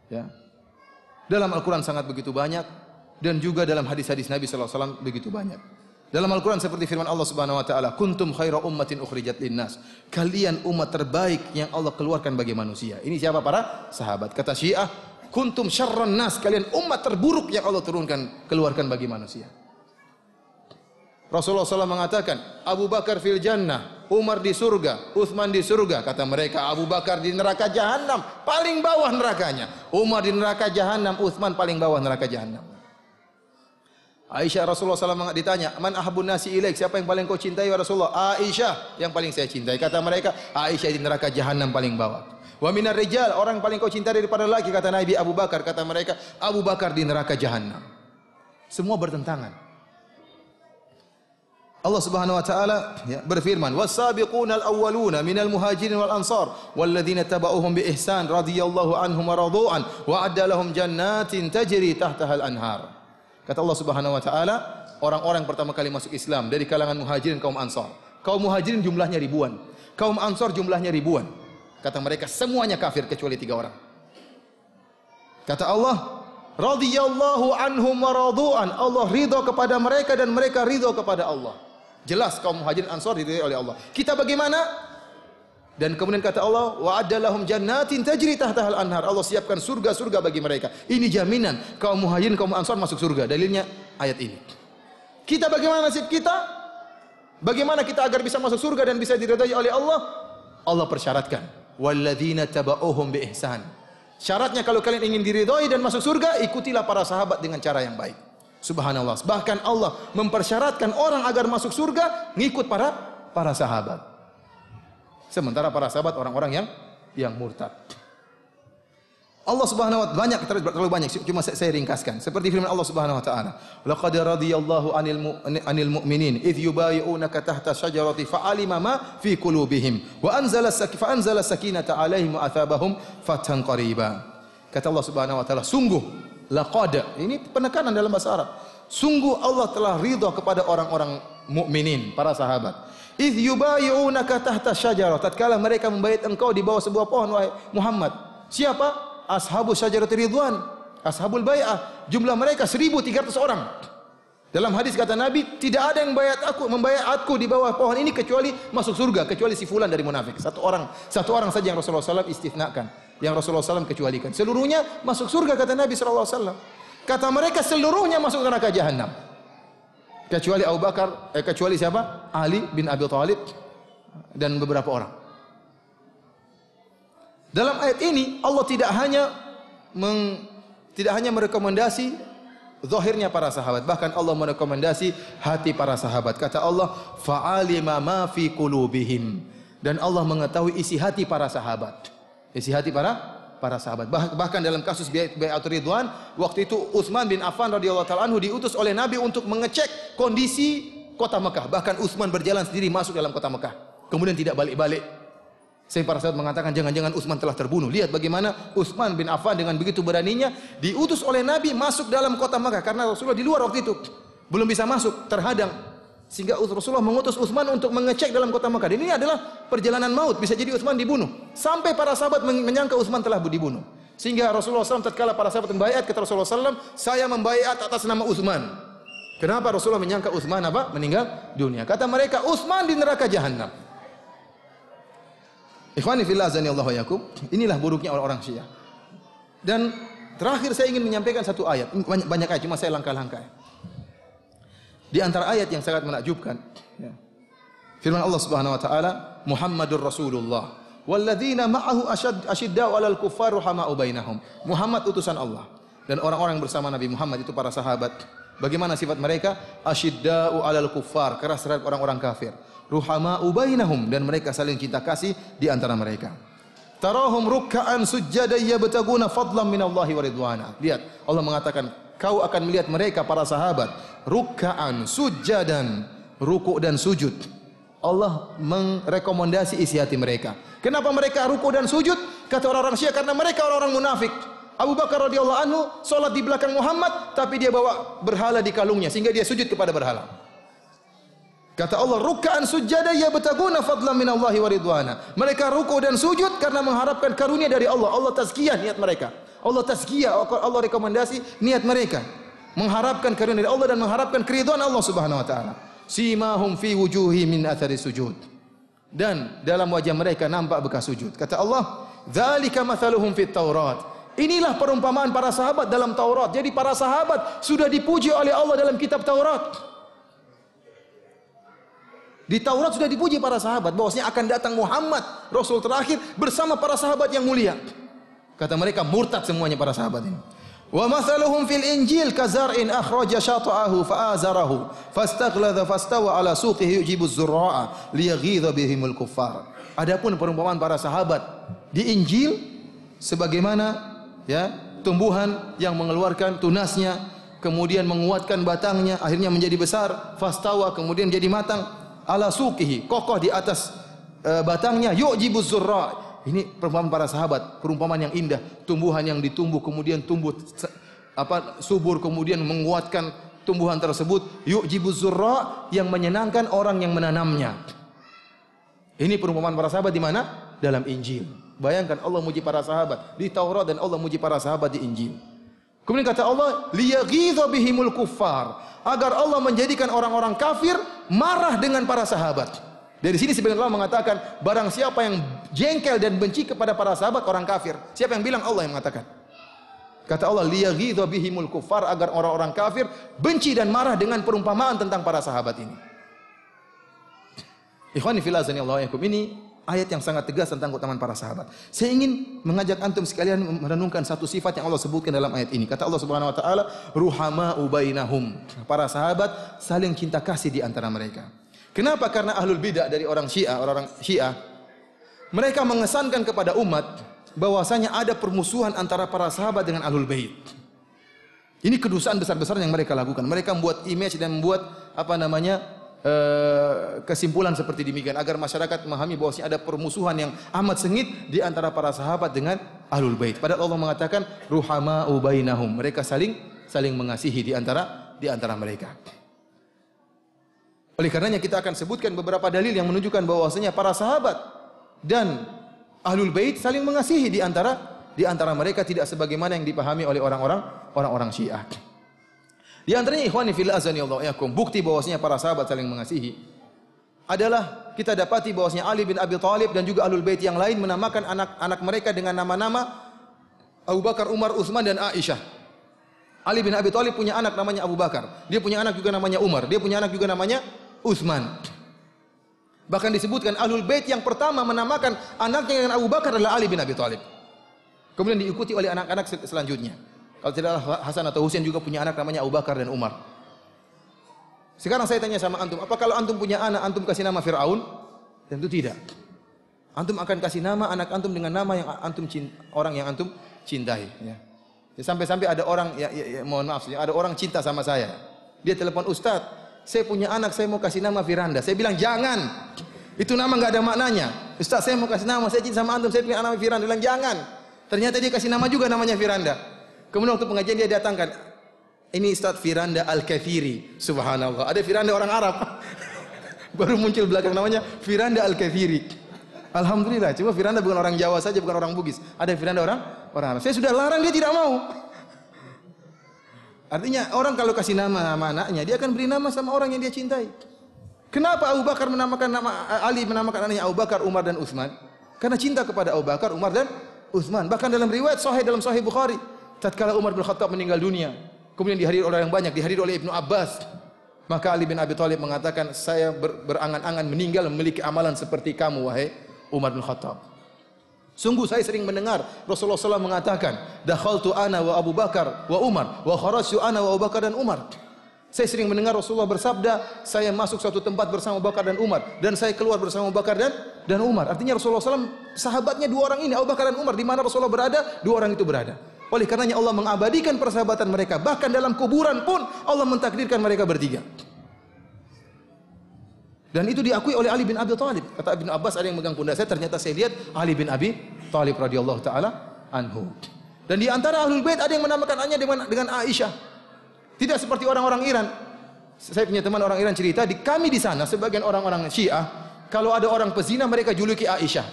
Ya. Dalam Al-Quran sangat begitu banyak, dan juga dalam hadis-hadis Nabi SAW begitu banyak. Dalam Al-Quran seperti firman Allah Subhanahu Wa Taala, kuntum khaira ummatin ukhrijat linnas. Kalian umat terbaik yang Allah keluarkan bagi manusia. Ini siapa? Para sahabat. Kata Syiah, kuntum syarran nas. Kalian umat terburuk yang Allah keluarkan bagi manusia. Rasulullah SAW mengatakan, Abu Bakar fil jannah, Umar di surga, Utsman di surga. Kata mereka, Abu Bakar di neraka jahanam, paling bawah nerakanya. Umar di neraka jahanam, Utsman paling bawah neraka jahanam. Aisyah, Rasulullah SAW ditanya, man ahabun nasi ilaik, siapa yang paling kau cintai ya Rasulullah? Aisyah yang paling saya cintai. Kata mereka, Aisyah di neraka jahanam paling bawah. Wa minar rijal, orang yang paling kau cintai daripada laki, kata Nabi Abu Bakar. Kata mereka, Abu Bakar di neraka jahanam. Semua bertentangan. Allah Subhanahu wa taala berfirman, "Was-sabiqunal awwaluna minal muhajirin wal ansar walladzina tabauhum bi ihsan radhiyallahu anhum wa radu'an wa adda lahum jannatin tajri tahtaha al-anhar." Kata Allah Subhanahu wa taala, orang-orang pertama kali masuk Islam dari kalangan muhajirin kaum ansar. Kaum muhajirin jumlahnya ribuan, kaum ansar jumlahnya ribuan. Kata mereka semuanya kafir kecuali 3 orang. Kata Allah, radhiyallahu anhum wa radu'an. Allah ridha kepada mereka dan mereka ridha kepada Allah. Jelas kaum muhajirin ansar diridhai oleh Allah. Kita bagaimana? Dan kemudian kata Allah, wa adalahum jannatin tajri tahtaha al-anhar. Allah siapkan surga-surga bagi mereka. Ini jaminan kaum muhajirin kaum ansar masuk surga. Dalilnya ayat ini. Kita bagaimana nasib kita? Bagaimana kita agar bisa masuk surga dan bisa diridhai oleh Allah? Allah persyaratkan, walladzina tabauhum bi ihsan. Syaratnya kalau kalian ingin diridhai dan masuk surga, ikutilah para sahabat dengan cara yang baik. Subhanallah. Bahkan Allah mempersyaratkan orang agar masuk surga ngikut para sahabat. Sementara para sahabat orang-orang yang murtad. Allah Subhanahu wa taala terlalu banyak, cuma saya ringkaskan. Seperti firman Allah Subhanahu wa taala, "Laqad radiyallahu 'anil mu'minin idh yubayyi'unaka tahta syajarati fa'alima ma fi qulubihim wa anzala sakinata 'alaihim wa atsabahum fathan qariba." Kata Allah Subhanahu wa taala, sungguh laqad, ini penekanan dalam bahasa Arab. Sungguh Allah telah ridha kepada orang-orang mukminin, para sahabat. Idh yubayyi'unaka tahta syajarah, tatkala mereka membaiat engkau di bawah sebuah pohon wahai Muhammad. Siapa? Ashabus syajarati ridwan, ashabul bai'ah. Jumlah mereka 1.300 orang. Dalam hadis kata Nabi, tidak ada yang membaiatku di bawah pohon ini kecuali masuk surga, kecuali si fulan dari munafik. Satu orang saja yang Rasulullah SAW istifnakan, yang Rasulullah SAW kecualikan. Seluruhnya masuk surga kata Nabi SAW. Kata mereka seluruhnya masuk neraka jahanam. Kecuali Abu Bakar, kecuali siapa? Ali bin Abi Thalib dan beberapa orang. Dalam ayat ini Allah tidak hanya merekomendasi zahirnya para sahabat, bahkan Allah merekomendasi hati para sahabat. Kata Allah, fa'alima ma fi qulubihim, dan Allah mengetahui isi hati para sahabat. Isi hati para sahabat. Bahkan dalam kasus Bai'atul Ridwan, waktu itu Utsman bin Affan radhiyallahu taala anhu diutus oleh Nabi untuk mengecek kondisi kota Mekah. Bahkan Utsman berjalan sendiri masuk dalam kota Mekah, kemudian tidak balik-balik. Saya para sahabat mengatakan jangan-jangan Utsman telah terbunuh. Lihat bagaimana Utsman bin Affan dengan begitu beraninya diutus oleh Nabi masuk dalam kota Makkah, karena Rasulullah di luar waktu itu belum bisa masuk, terhadang. Sehingga Rasulullah mengutus Utsman untuk mengecek dalam kota Makkah. Dan ini adalah perjalanan maut, bisa jadi Utsman dibunuh. Sampai para sahabat menyangka Utsman telah dibunuh. Sehingga Rasulullah SAW tatkala para sahabat membaiat, kata Rasulullah SAW, saya membaiat atas nama Utsman. Kenapa Rasulullah menyangka Utsman meninggal dunia? Kata mereka, Utsman di neraka jahanam. Ikhwani fillah azanillahu wa iyyakum, inilah buruknya orang-orang Syiah. Dan terakhir saya ingin menyampaikan satu ayat. Banyak ayat, cuma saya langkah-langkah. Di antara ayat yang sangat menakjubkan, ya. Firman Allah Subhanahu wa taala, Muhammadur Rasulullah walladzina ma'ahu asyidda'u 'alal kuffar rahama'u bainahum. Muhammad utusan Allah, dan orang-orang bersama Nabi Muhammad itu para sahabat. Bagaimana sifat mereka? Asyidda'u 'alal kuffar, keras terhadap orang-orang kafir. Ruhama'u bainahum, dan mereka saling cinta kasih di antara mereka. Tarahum ruk'an sujjadan yabtaguna fadlan minallahi wa ridwana. Lihat, Allah mengatakan, kau akan melihat mereka para sahabat ruk'an sujjadan, ruku' dan sujud. Allah merekomendasi isi hati mereka. Kenapa mereka ruku' dan sujud? Kata orang-orang Syiah, karena mereka orang-orang munafik. Abu Bakar radhiyallahu anhu salat di belakang Muhammad, tapi dia bawa berhala di kalungnya sehingga dia sujud kepada berhala. Kata Allah, ruk'an sujada yabtaguna fadlan minallahi wa ridwana. Mereka ruku dan sujud karena mengharapkan karunia dari Allah. Allah tazkiyah niat mereka. Allah tazkiyah, Allah rekomendasi niat mereka. Mengharapkan karunia dari Allah dan mengharapkan keridhaan Allah Subhanahu wa taala. Simahum fi wujuhi min athari sujud. Dan dalam wajah mereka nampak bekas sujud. Kata Allah, dzalika mathaluhum fit Taurat. Inilah perumpamaan para sahabat dalam Taurat. Jadi para sahabat sudah dipuji oleh Allah dalam kitab Taurat. Di Taurat sudah dipuji para sahabat bahwasanya akan datang Muhammad, Rasul terakhir bersama para sahabat yang mulia. Kata mereka murtad semuanya para sahabat ini. Wa mathaluhum fil Injil kazar'in akhraja shata'ahu fa'azarahu fastaghladha fastawa ala suqihi yujibu az-zurra'a liyaghidha bihimul kuffar. Adapun perumpamaan para sahabat di Injil sebagaimana ya tumbuhan yang mengeluarkan tunasnya, kemudian menguatkan batangnya, akhirnya menjadi besar, fastawa kemudian menjadi matang. Ala suqihi, kokoh di atas batangnya, yu'jibuz zurra. Ini perumpamaan para sahabat, perumpamaan yang indah, tumbuhan yang ditumbuh kemudian tumbuh subur kemudian menguatkan tumbuhan tersebut, yu'jibuz zurra, yang menyenangkan orang yang menanamnya. Ini perumpamaan para sahabat di mana? Dalam Injil. Bayangkan Allah muji para sahabat di Taurat dan Allah muji para sahabat di Injil. Kemudian kata Allah, liyaghidha bihimul kuffar, agar Allah menjadikan orang-orang kafir marah dengan para sahabat. Dari sini sebagian ulama mengatakan, barang siapa yang jengkel dan benci kepada para sahabat orang kafir. Siapa yang bilang? Allah yang mengatakan. Kata Allah, liyaghidha bihimul kuffar, agar orang-orang kafir benci dan marah dengan perumpamaan tentang para sahabat ini. Ikhwani fillah azanillahu wa iyyakum, ini ayat yang sangat tegas tentang keutamaan para sahabat. Saya ingin mengajak antum sekalian merenungkan satu sifat yang Allah sebutkan dalam ayat ini. Kata Allah Subhanahu wa taala, ruhama'u bainahum. Para sahabat saling cinta kasih di antara mereka. Kenapa? Karena ahlul bidah dari orang-orang Syiah, mereka mengesankan kepada umat bahwasanya ada permusuhan antara para sahabat dengan ahlul bait. Ini kedustaan besar-besar yang mereka lakukan. Mereka membuat image dan membuat kesimpulan seperti demikian agar masyarakat memahami bahwasanya ada permusuhan yang amat sengit di antara para sahabat dengan ahlul bait. Padahal Allah mengatakan ruhama'u bainahum. Mereka saling mengasihi di antara mereka. Oleh karenanya kita akan sebutkan beberapa dalil yang menunjukkan bahwasanya para sahabat dan ahlul bait saling mengasihi di antara mereka, tidak sebagaimana yang dipahami oleh orang-orang Syiah. Di antaranya ikhwani fillah azanillahu wa iyyakum, bukti bahwasanya para sahabat saling mengasihi adalah kita dapati bahwasanya Ali bin Abi Thalib dan juga ahlul bait yang lain menamakan anak-anak mereka dengan nama-nama Abu Bakar, Umar, Utsman dan Aisyah. Ali bin Abi Thalib punya anak namanya Abu Bakar, dia punya anak juga namanya Umar, dia punya anak juga namanya Utsman. Bahkan disebutkan ahlul bait yang pertama menamakan anaknya dengan Abu Bakar adalah Ali bin Abi Thalib. Kemudian diikuti oleh anak-anak selanjutnya. Kalau tidak Hasan atau Husain juga punya anak namanya Abu Bakar dan Umar. Sekarang saya tanya sama antum, apa kalau antum punya anak, antum kasih nama Fir'aun? Tentu tidak. Antum akan kasih nama anak antum dengan nama yang orang yang antum cintai. Ya. Sampai-sampai ada orang, mohon maaf, ada orang cinta sama saya. Dia telepon, Ustaz, saya punya anak, saya mau kasih nama Firanda. Saya bilang jangan, itu nama nggak ada maknanya. Ustaz, saya mau kasih nama, saya cinta sama antum, saya punya anak Firanda. Dia bilang jangan. Ternyata dia kasih nama juga namanya Firanda. Kemudian waktu pengajian dia datangkan, ini Ustaz Firanda Al-Kathiri. Subhanallah, ada Firanda orang Arab. Baru muncul belakang namanya Firanda Al-Kathiri. Alhamdulillah, cuma Firanda bukan orang Jawa saja, bukan orang Bugis. Ada Firanda orang Arab. Saya sudah larang, dia tidak mau. Artinya orang kalau kasih nama anaknya, dia akan beri nama sama orang yang dia cintai. Kenapa Abu Bakar menamakan nama Ali menamakan anaknya Abu Bakar, Umar dan Utsman? Karena cinta kepada Abu Bakar, Umar dan Utsman. Bahkan dalam riwayat dalam Sahih Bukhari, tatkala Umar bin Khattab meninggal dunia, kemudian dihadiri oleh orang banyak, dihadiri oleh Ibnu Abbas, maka Ali bin Abi Thalib mengatakan, saya berangan-angan meninggal memiliki amalan seperti kamu, wahai Umar bin Khattab. Sungguh saya sering mendengar Rasulullah SAW mengatakan, dakhaltu ana wa Abu Bakar wa Umar wa kharajtu ana wa Abu Bakar dan Umar. Saya sering mendengar Rasulullah bersabda, saya masuk suatu tempat bersama Abu Bakar dan Umar, dan saya keluar bersama Abu Bakar dan Umar. Artinya Rasulullah SAW sahabatnya dua orang ini, Abu Bakar dan Umar. Di mana Rasulullah berada, dua orang itu berada. Oleh karenanya Allah mengabadikan persahabatan mereka. Bahkan dalam kuburan pun Allah mentakdirkan mereka bertiga. Dan itu diakui oleh Ali bin Abi Thalib. Kata Ibnu Abbas, ada yang megang pundak saya, ternyata saya lihat Ali bin Abi Thalib radhiyallahu taala anhu. Dan di antara Ahlul Bait ada yang menamakan anaknya dengan Aisyah. Tidak seperti orang-orang Iran. Saya punya teman orang Iran cerita, kami di sana sebagian orang-orang Syiah, kalau ada orang pezina mereka juluki Aisyah.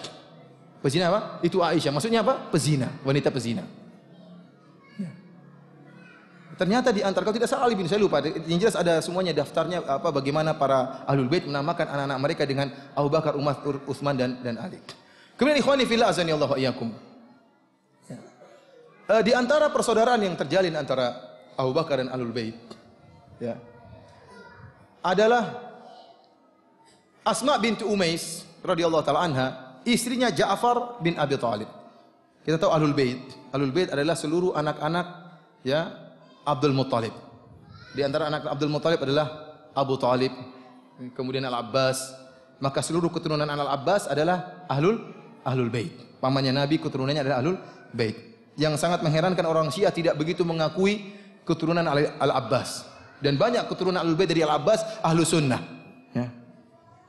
Pezina apa? Itu Aisyah. Maksudnya apa? Pezina, wanita pezina. Ya. Ternyata di antara, kalau tidak salah Ali bin, saya lupa. Yang jelas ada semuanya daftarnya apa, bagaimana para Ahlul Bait menamakan anak-anak mereka dengan Abu Bakar, Umar, Utsman dan Ali. Kemudian ikhwani fillah azanillahu wa iyyakum. Di antara persaudaraan yang terjalin antara Abu Bakar dan Ahlul Bait, ya, adalah Asma bintu Umais radhiyallahu taala anha, istrinya Ja'far bin Abi Thalib. Kita tahu Ahlul Bait. Ahlul Bait adalah seluruh anak-anak, ya, Abdul Muttalib. Di antara anak Abdul Muttalib adalah Abu Thalib, kemudian Al-Abbas. Maka seluruh keturunan Al-Abbas adalah Ahlul Bait. Pamannya Nabi keturunannya adalah Ahlul Bait. Yang sangat mengherankan orang Syiah tidak begitu mengakui keturunan Al-Abbas. Dan banyak keturunan Ahlul Bait dari Al-Abbas Ahlu Sunnah. Ya.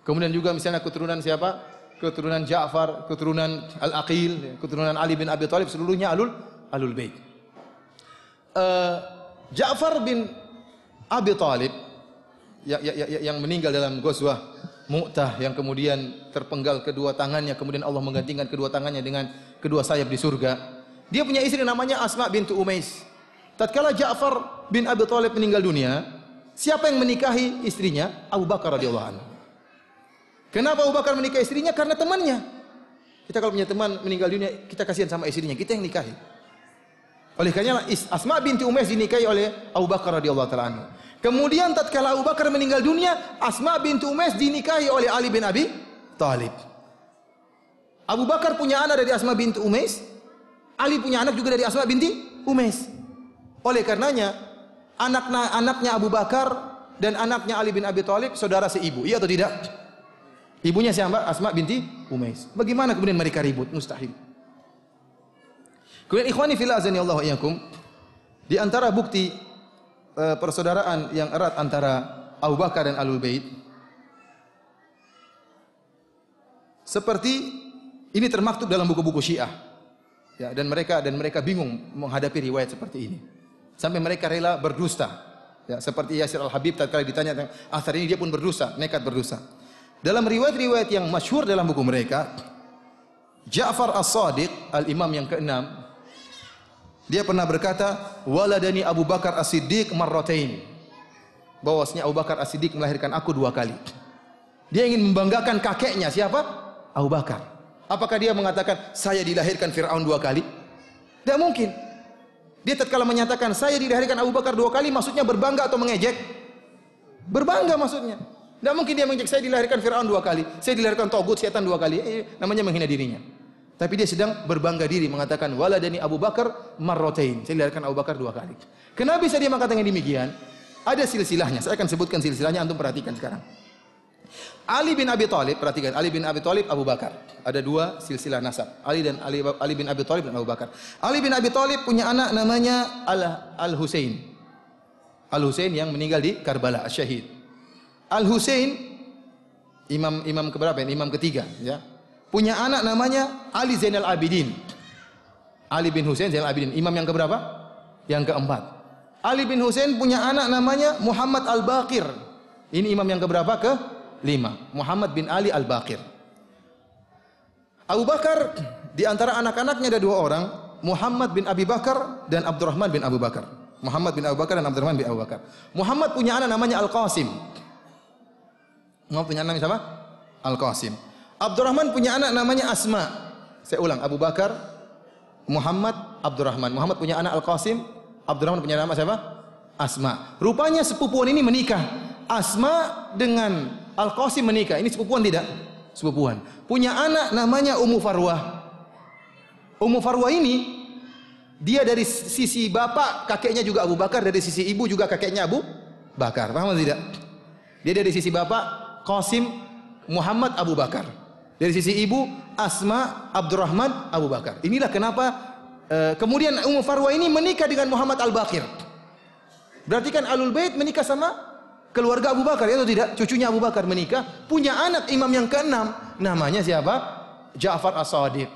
Kemudian juga misalnya keturunan siapa? Keturunan Ja'far, keturunan Al-Aqil, keturunan Ali bin Abi Thalib, seluruhnya Ahlul Bait. Ja'far bin Abi Thalib yang meninggal dalam Ghazwah Mu'tah, yang kemudian terpenggal kedua tangannya, kemudian Allah menggantikan kedua tangannya dengan kedua sayap di surga. Dia punya istri namanya Asma bintu Umais. Tatkala Ja'far bin Abi Thalib meninggal dunia, siapa yang menikahi istrinya? Abu Bakar radhiyallahu anhu. Kenapa Abu Bakar menikahi istrinya? Karena temannya. Kita kalau punya teman meninggal dunia, kita kasihan sama istrinya, kita yang nikahi. Oleh karena Asma binti Umais dinikahi oleh Abu Bakar radhiyallahu taala anhu. Kemudian tatkala Abu Bakar meninggal dunia, Asma binti Umais dinikahi oleh Ali bin Abi Thalib. Abu Bakar punya anak dari Asma binti Umais, Ali punya anak juga dari Asma binti Umais. Oleh karenanya, anaknya Abu Bakar dan anaknya Ali bin Abi Thalib saudara seibu, iya atau tidak? Ibunya siapa? Asma binti Umais. Bagaimana kemudian mereka ribut? Mustahil. Kemudian ikhwani fillah azanillahu wa iyyakum, di antara bukti persaudaraan yang erat antara Abu Bakar dan Ahlul Bait, seperti ini termaktub dalam buku-buku Syiah. Ya, dan mereka bingung menghadapi riwayat seperti ini. Sampai mereka rela berdusta. Ya, seperti Yasir Al-Habib tatkala ditanya tentang asar ini, dia pun berdusta, nekat berdusta. Dalam riwayat-riwayat yang masyhur dalam buku mereka, Ja'far As-Shadiq, al-imam yang keenam, dia pernah berkata, "Waladani Abu Bakar As-Siddiq marratain." Bahwasanya Abu Bakar As-Siddiq melahirkan aku 2 kali. Dia ingin membanggakan kakeknya, siapa? Abu Bakar. Apakah dia mengatakan saya dilahirkan Fir'aun 2 kali? Tidak mungkin. Dia tatkala menyatakan saya dilahirkan Abu Bakar 2 kali, maksudnya berbangga atau mengejek? Berbangga maksudnya. Tidak mungkin dia mengejek saya dilahirkan Fir'aun 2 kali, saya dilahirkan Togut, setan 2 kali. Namanya menghina dirinya. Tapi dia sedang berbangga diri mengatakan waladani Abu Bakar marratain. Saya dilahirkan Abu Bakar 2 kali. Kenapa bisa dia mengatakan demikian? Ada silsilahnya. Saya akan sebutkan silsilahnya, antum perhatikan sekarang. Ali bin Abi Thalib, perhatikan, Ali bin Abi Thalib, Abu Bakar. Ada 2 silsilah nasab. Ali bin Abi Thalib dan Abu Bakar. Ali bin Abi Thalib punya anak namanya Al-Husain. Al-Husain yang meninggal di Karbala, syahid. Al-Husain imam keberapa? Imam ketiga, ya. Punya anak namanya Ali Zainal Abidin. Ali bin Husain Zainal Abidin, imam yang keberapa? Yang keempat. Ali bin Husain punya anak namanya Muhammad Al-Baqir. Ini imam yang keberapa? Ke-5. Muhammad bin Ali Al-Baqir. Abu Bakar, di antara anak-anaknya ada 2 orang, Muhammad bin Abi Bakar dan Abdurrahman bin Abu Bakar. Muhammad bin Abu Bakar dan Abdurrahman bin Abu Bakar. Muhammad punya anak namanya Al-Qasim. Muhammad punya anak namanya siapa? Al-Qasim. Abdurrahman punya anak namanya Asma. Saya ulang, Abu Bakar, Muhammad, Abdurrahman. Muhammad punya anak Al-Qasim, Abdurrahman punya nama siapa? Asma. Rupanya sepupuan ini menikah. Asma dengan Al-Qasim menikah. Ini sepupuan tidak? Sepupuan. Punya anak namanya Ummu Farwah. Ummu Farwah ini dia dari sisi bapak kakeknya juga Abu Bakar, dari sisi ibu juga kakeknya Abu Bakar. Paham atau tidak? Dia dari sisi bapak Qasim Muhammad Abu Bakar. Dari sisi ibu Asma Abdurrahman Abu Bakar. Inilah kenapa kemudian Ummu Farwah ini menikah dengan Muhammad Al-Baqir. Berarti kan Ahlul Bait menikah sama keluarga Abu Bakar, ya atau tidak? Cucunya Abu Bakar menikah, punya anak imam yang ke-6. Namanya siapa? Ja'far As-Shadiq.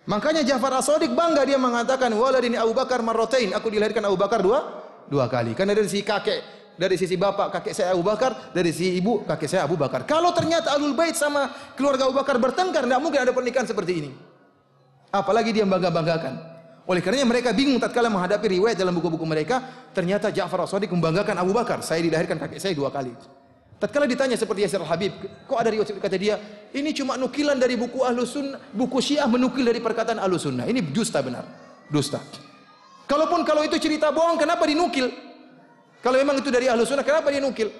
Makanya Ja'far As-Shadiq bangga, dia mengatakan waladini Abu Bakar marratain, aku dilahirkan Abu Bakar dua kali. Karena dari sisi kakek, dari sisi bapak kakek saya Abu Bakar, dari sisi ibu kakek saya Abu Bakar. Kalau ternyata Ahlul Bait sama keluarga Abu Bakar bertengkar, tidak mungkin ada pernikahan seperti ini. Apalagi dia bangga-banggakan. Oleh karenanya mereka bingung tatkala menghadapi riwayat dalam buku-buku mereka, ternyata Ja'far As-Shadiq membanggakan Abu Bakar, saya dilahirkan kakek saya 2 kali. Tatkala ditanya seperti Yasir Al-Habib, kok ada riwayat, kata dia, ini cuma nukilan dari buku Ahlus Sunnah, buku Syiah menukil dari perkataan Ahlus Sunnah. Ini dusta benar, dusta. Kalau itu cerita bohong, kenapa dinukil? Kalau memang itu dari Ahlus Sunnah, kenapa dinukil?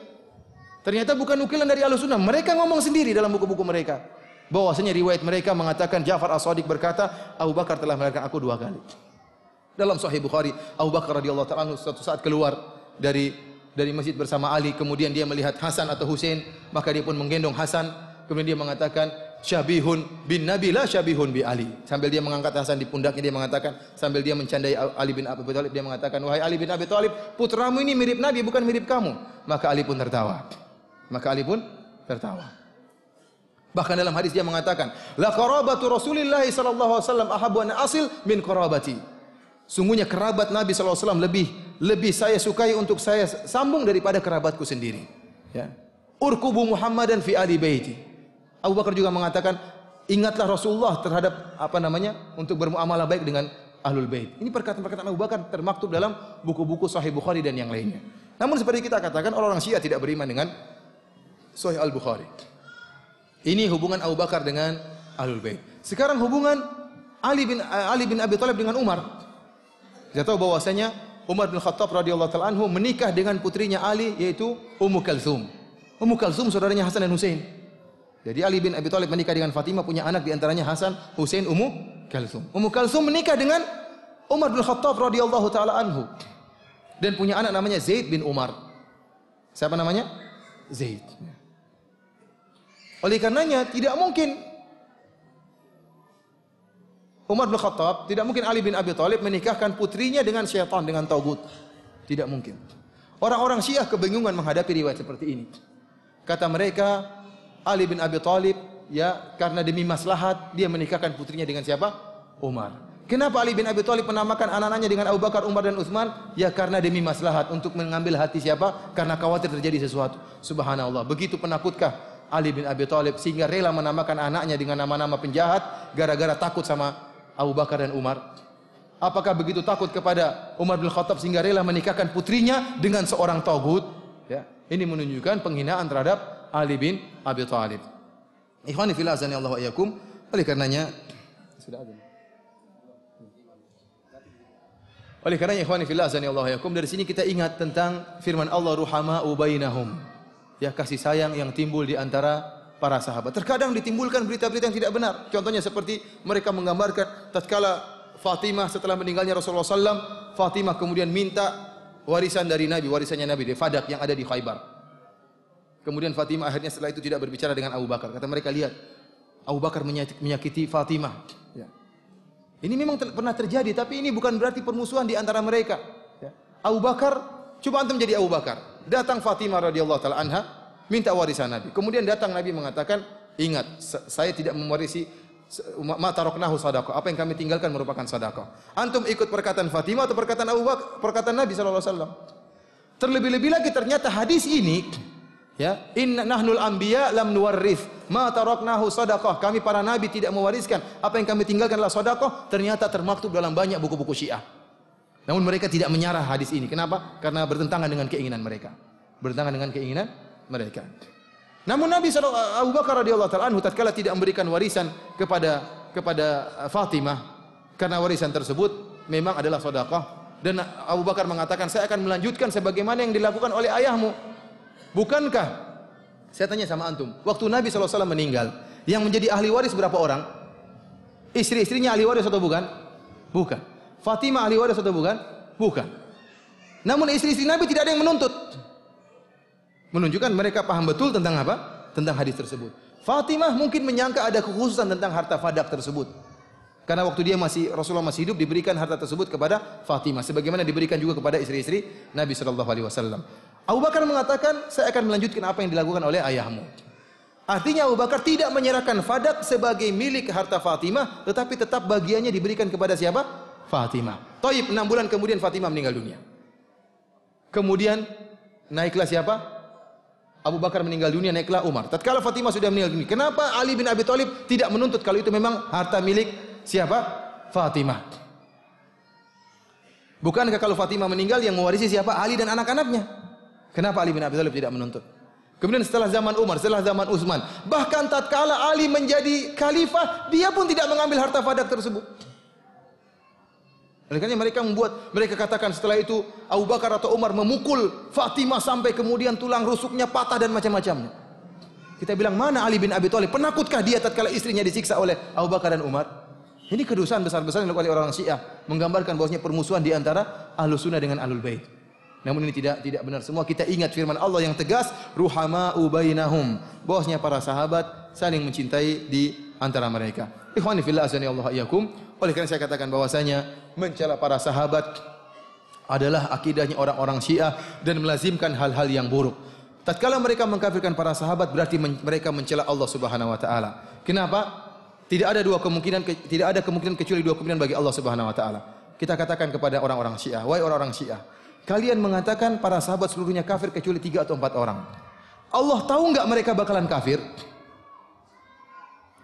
Ternyata bukan nukilan dari Ahlus Sunnah. Mereka ngomong sendiri dalam buku-buku mereka. Bahwasanya riwayat mereka mengatakan Ja'far As-Shadiq berkata, Abu Bakar telah melahirkan aku 2 kali. Dalam Sahih Bukhari, Abu Bakar radhiyallahu ta'ala anhu suatu saat keluar dari masjid bersama Ali, kemudian dia melihat Hasan atau Husain, maka dia pun menggendong Hasan, kemudian dia mengatakan syabihun bin Nabi la syabihun bi Ali. Sambil dia mengangkat Hasan di pundaknya, dia mengatakan, sambil dia mencandai Ali bin Abi Thalib, dia mengatakan, wahai Ali bin Abi Thalib, putramu ini mirip Nabi bukan mirip kamu. Maka Ali pun tertawa. Bahkan dalam hadis dia mengatakan, la qarabatu Rasulillah sallallahu alaihi wasallam ahabbu an asil min qarabati. Sungguhnya kerabat Nabi sallallahu alaihi wasallam lebih saya sukai untuk saya sambung daripada kerabatku sendiri. Ya. Urkubu Muhammadan fi ali baiti. Abu Bakar juga mengatakan, ingatlah Rasulullah terhadap untuk bermuamalah baik dengan Ahlul Bait. Ini perkataan-perkataan Abu Bakar termaktub dalam buku-buku Sahih Bukhari dan yang lainnya. Namun seperti kita katakan, orang-orang Syiah tidak beriman dengan Sahih Al-Bukhari. Ini hubungan Abu Bakar dengan Ahlul Bait. Sekarang hubungan Ali bin Abi Thalib dengan Umar. Kita tahu bahwasanya Umar bin Khattab radhiyallahu ta'ala anhu menikah dengan putrinya Ali, yaitu Ummu Kalsum. Ummu Kalsum saudaranya Hasan dan Husain. Jadi Ali bin Abi Thalib menikah dengan Fatimah, punya anak diantaranya Hasan, Husain, Ummu Kalsum. Ummu Kalsum menikah dengan Umar bin Khattab radhiyallahu ta'ala anhu dan punya anak namanya Zaid bin Umar. Siapa namanya? Zaid. Oleh karenanya tidak mungkin Umar bin Khattab, tidak mungkin Ali bin Abi Thalib menikahkan putrinya dengan syaitan, dengan taugut. Tidak mungkin. Orang-orang Syiah kebingungan menghadapi riwayat seperti ini. Kata mereka, Ali bin Abi Thalib, ya, karena demi maslahat dia menikahkan putrinya dengan siapa? Umar. Kenapa Ali bin Abi Thalib menamakan anak-anaknya dengan Abu Bakar, Umar dan Utsman? Ya karena demi maslahat, untuk mengambil hati siapa? Karena khawatir terjadi sesuatu. Subhanallah. Begitu penakutkah Ali bin Abi Thalib sehingga rela menamakan anaknya dengan nama-nama penjahat gara-gara takut sama Abu Bakar dan Umar? Apakah begitu takut kepada Umar bin Khattab sehingga rela menikahkan putrinya dengan seorang tagut? Ya, ini menunjukkan penghinaan terhadap Ali bin Abi Thalib. Ikhwani fillah azanillahu wa iyyakum. Oleh karenanya ikhwani fillah azanillahu wa iyyakum, dari sini kita ingat tentang firman Allah ruhama'u bainahum. Ya, kasih sayang yang timbul di antara para sahabat. Terkadang ditimbulkan berita-berita yang tidak benar. Contohnya seperti mereka menggambarkan tatkala Fatimah setelah meninggalnya Rasulullah SAW, Fatimah kemudian minta warisan dari Nabi, warisannya Nabi, di Fadak yang ada di Khaybar. Kemudian Fatimah akhirnya setelah itu tidak berbicara dengan Abu Bakar. Kata mereka, lihat, Abu Bakar menyakiti Fatimah. Ya. Ini memang pernah terjadi, tapi ini bukan berarti permusuhan di antara mereka. Ya. Abu Bakar, coba antum jadi Abu Bakar. Datang Fatimah radhiyallahu taala anha, minta warisan Nabi. Kemudian datang Nabi mengatakan, ingat, saya tidak mewarisi ma taroknahu sadaqah. Apa yang kami tinggalkan merupakan sedekah. Antum ikut perkataan Fatimah atau perkataan Abu Bakar, perkataan Nabi sallallahu alaihi wasallam. Terlebih-lebih lagi ternyata hadis ini, ya, inna nahnul anbiya lam nuwarrits ma taroknahu sadaqah. Kami para nabi tidak mewariskan, apa yang kami tinggalkan adalah sedekah. Ternyata termaktub dalam banyak buku-buku Syiah. Namun mereka tidak menyarah hadis ini. Kenapa? Karena bertentangan dengan keinginan mereka. Bertentangan dengan keinginan mereka. Namun Nabi Abu Bakar radhiyallahu taala anhu tatkala tidak memberikan warisan kepada Fatimah, karena warisan tersebut memang adalah sedekah, dan Abu Bakar mengatakan, saya akan melanjutkan sebagaimana yang dilakukan oleh ayahmu. Bukankah, saya tanya sama antum, waktu Nabi SAW meninggal, yang menjadi ahli waris berapa orang? Istri-istrinya ahli waris atau bukan? Bukan. Fatimah ahli waris atau bukan? Bukan. Namun istri-istri Nabi tidak ada yang menuntut. Menunjukkan mereka paham betul tentang apa? Tentang hadis tersebut. Fatimah mungkin menyangka ada kekhususan tentang harta Fadak tersebut. Karena waktu Rasulullah masih hidup, diberikan harta tersebut kepada Fatimah, sebagaimana diberikan juga kepada istri-istri Nabi sallallahu alaihi wasallam. Abu Bakar mengatakan, saya akan melanjutkan apa yang dilakukan oleh ayahmu. Artinya Abu Bakar tidak menyerahkan Fadak sebagai milik harta Fatimah, tetapi tetap bagiannya diberikan kepada siapa? Fatimah. Taib, 6 bulan kemudian Fatimah meninggal dunia. Kemudian naiklah siapa? Abu Bakar meninggal dunia, naiklah Umar. Tatkala Fatimah sudah meninggal dunia, kenapa Ali bin Abi Thalib tidak menuntut kalau itu memang harta milik siapa? Fatimah. Bukankah kalau Fatimah meninggal yang mewarisi siapa? Ali dan anak-anaknya. Kenapa Ali bin Abi Thalib tidak menuntut? Kemudian setelah zaman Umar, setelah zaman Utsman, bahkan tatkala Ali menjadi khalifah, dia pun tidak mengambil harta Fadak tersebut. Oleh karena mereka katakan setelah itu Abu Bakar atau Umar memukul Fatimah sampai kemudian tulang rusuknya patah dan macam-macamnya. Kita bilang, mana Ali bin Abi Thalib? Penakutkah dia tatkala istrinya disiksa oleh Abu Bakar dan Umar? Ini kedosaan besar-besar yang dilakukan oleh orang Syiah, menggambarkan bahwasanya permusuhan di antara Ahlus Sunnah dengan Ahlul Bait. Namun ini tidak benar semua. Kita ingat firman Allah yang tegas, ruhama'u bainahum, bahwasanya para sahabat saling mencintai di antara mereka. Ikhwani fillah azani Allah iyyakum. Oleh karena saya katakan bahwasanya mencela para sahabat adalah akidahnya orang-orang Syiah dan melazimkan hal-hal yang buruk. Tatkala mereka mengkafirkan para sahabat berarti mereka mencela Allah Subhanahu wa taala. Kenapa? Tidak ada kemungkinan kecuali dua kemungkinan bagi Allah Subhanahu wa taala. Kita katakan kepada orang-orang Syiah, wahai orang-orang Syiah, kalian mengatakan para sahabat seluruhnya kafir kecuali 3 atau 4 orang. Allah tahu enggak mereka bakalan kafir?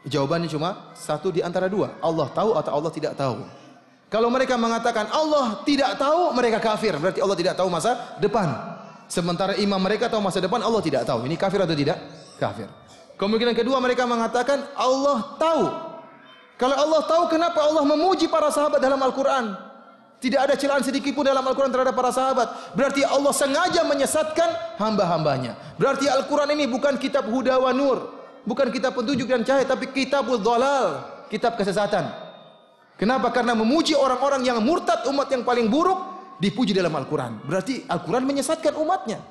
Jawabannya cuma satu di antara dua. Allah tahu atau Allah tidak tahu. Kalau mereka mengatakan Allah tidak tahu, mereka kafir. Berarti Allah tidak tahu masa depan. Sementara imam mereka tahu masa depan, Allah tidak tahu. Ini kafir atau tidak? Kafir. Kemungkinan kedua mereka mengatakan Allah tahu. Kalau Allah tahu, kenapa Allah memuji para sahabat dalam Al-Quran? Tidak ada celaan sedikit pun dalam Al-Quran terhadap para sahabat. Berarti Allah sengaja menyesatkan hamba-hambanya. Berarti Al-Quran ini bukan kitab huda wa nur, bukan kitab petunjuk dan cahaya, tapi kitabul dhalal, kitab kesesatan. Kenapa? Karena memuji orang-orang yang murtad, umat yang paling buruk, dipuji dalam Al-Quran. Berarti Al-Quran menyesatkan umatnya.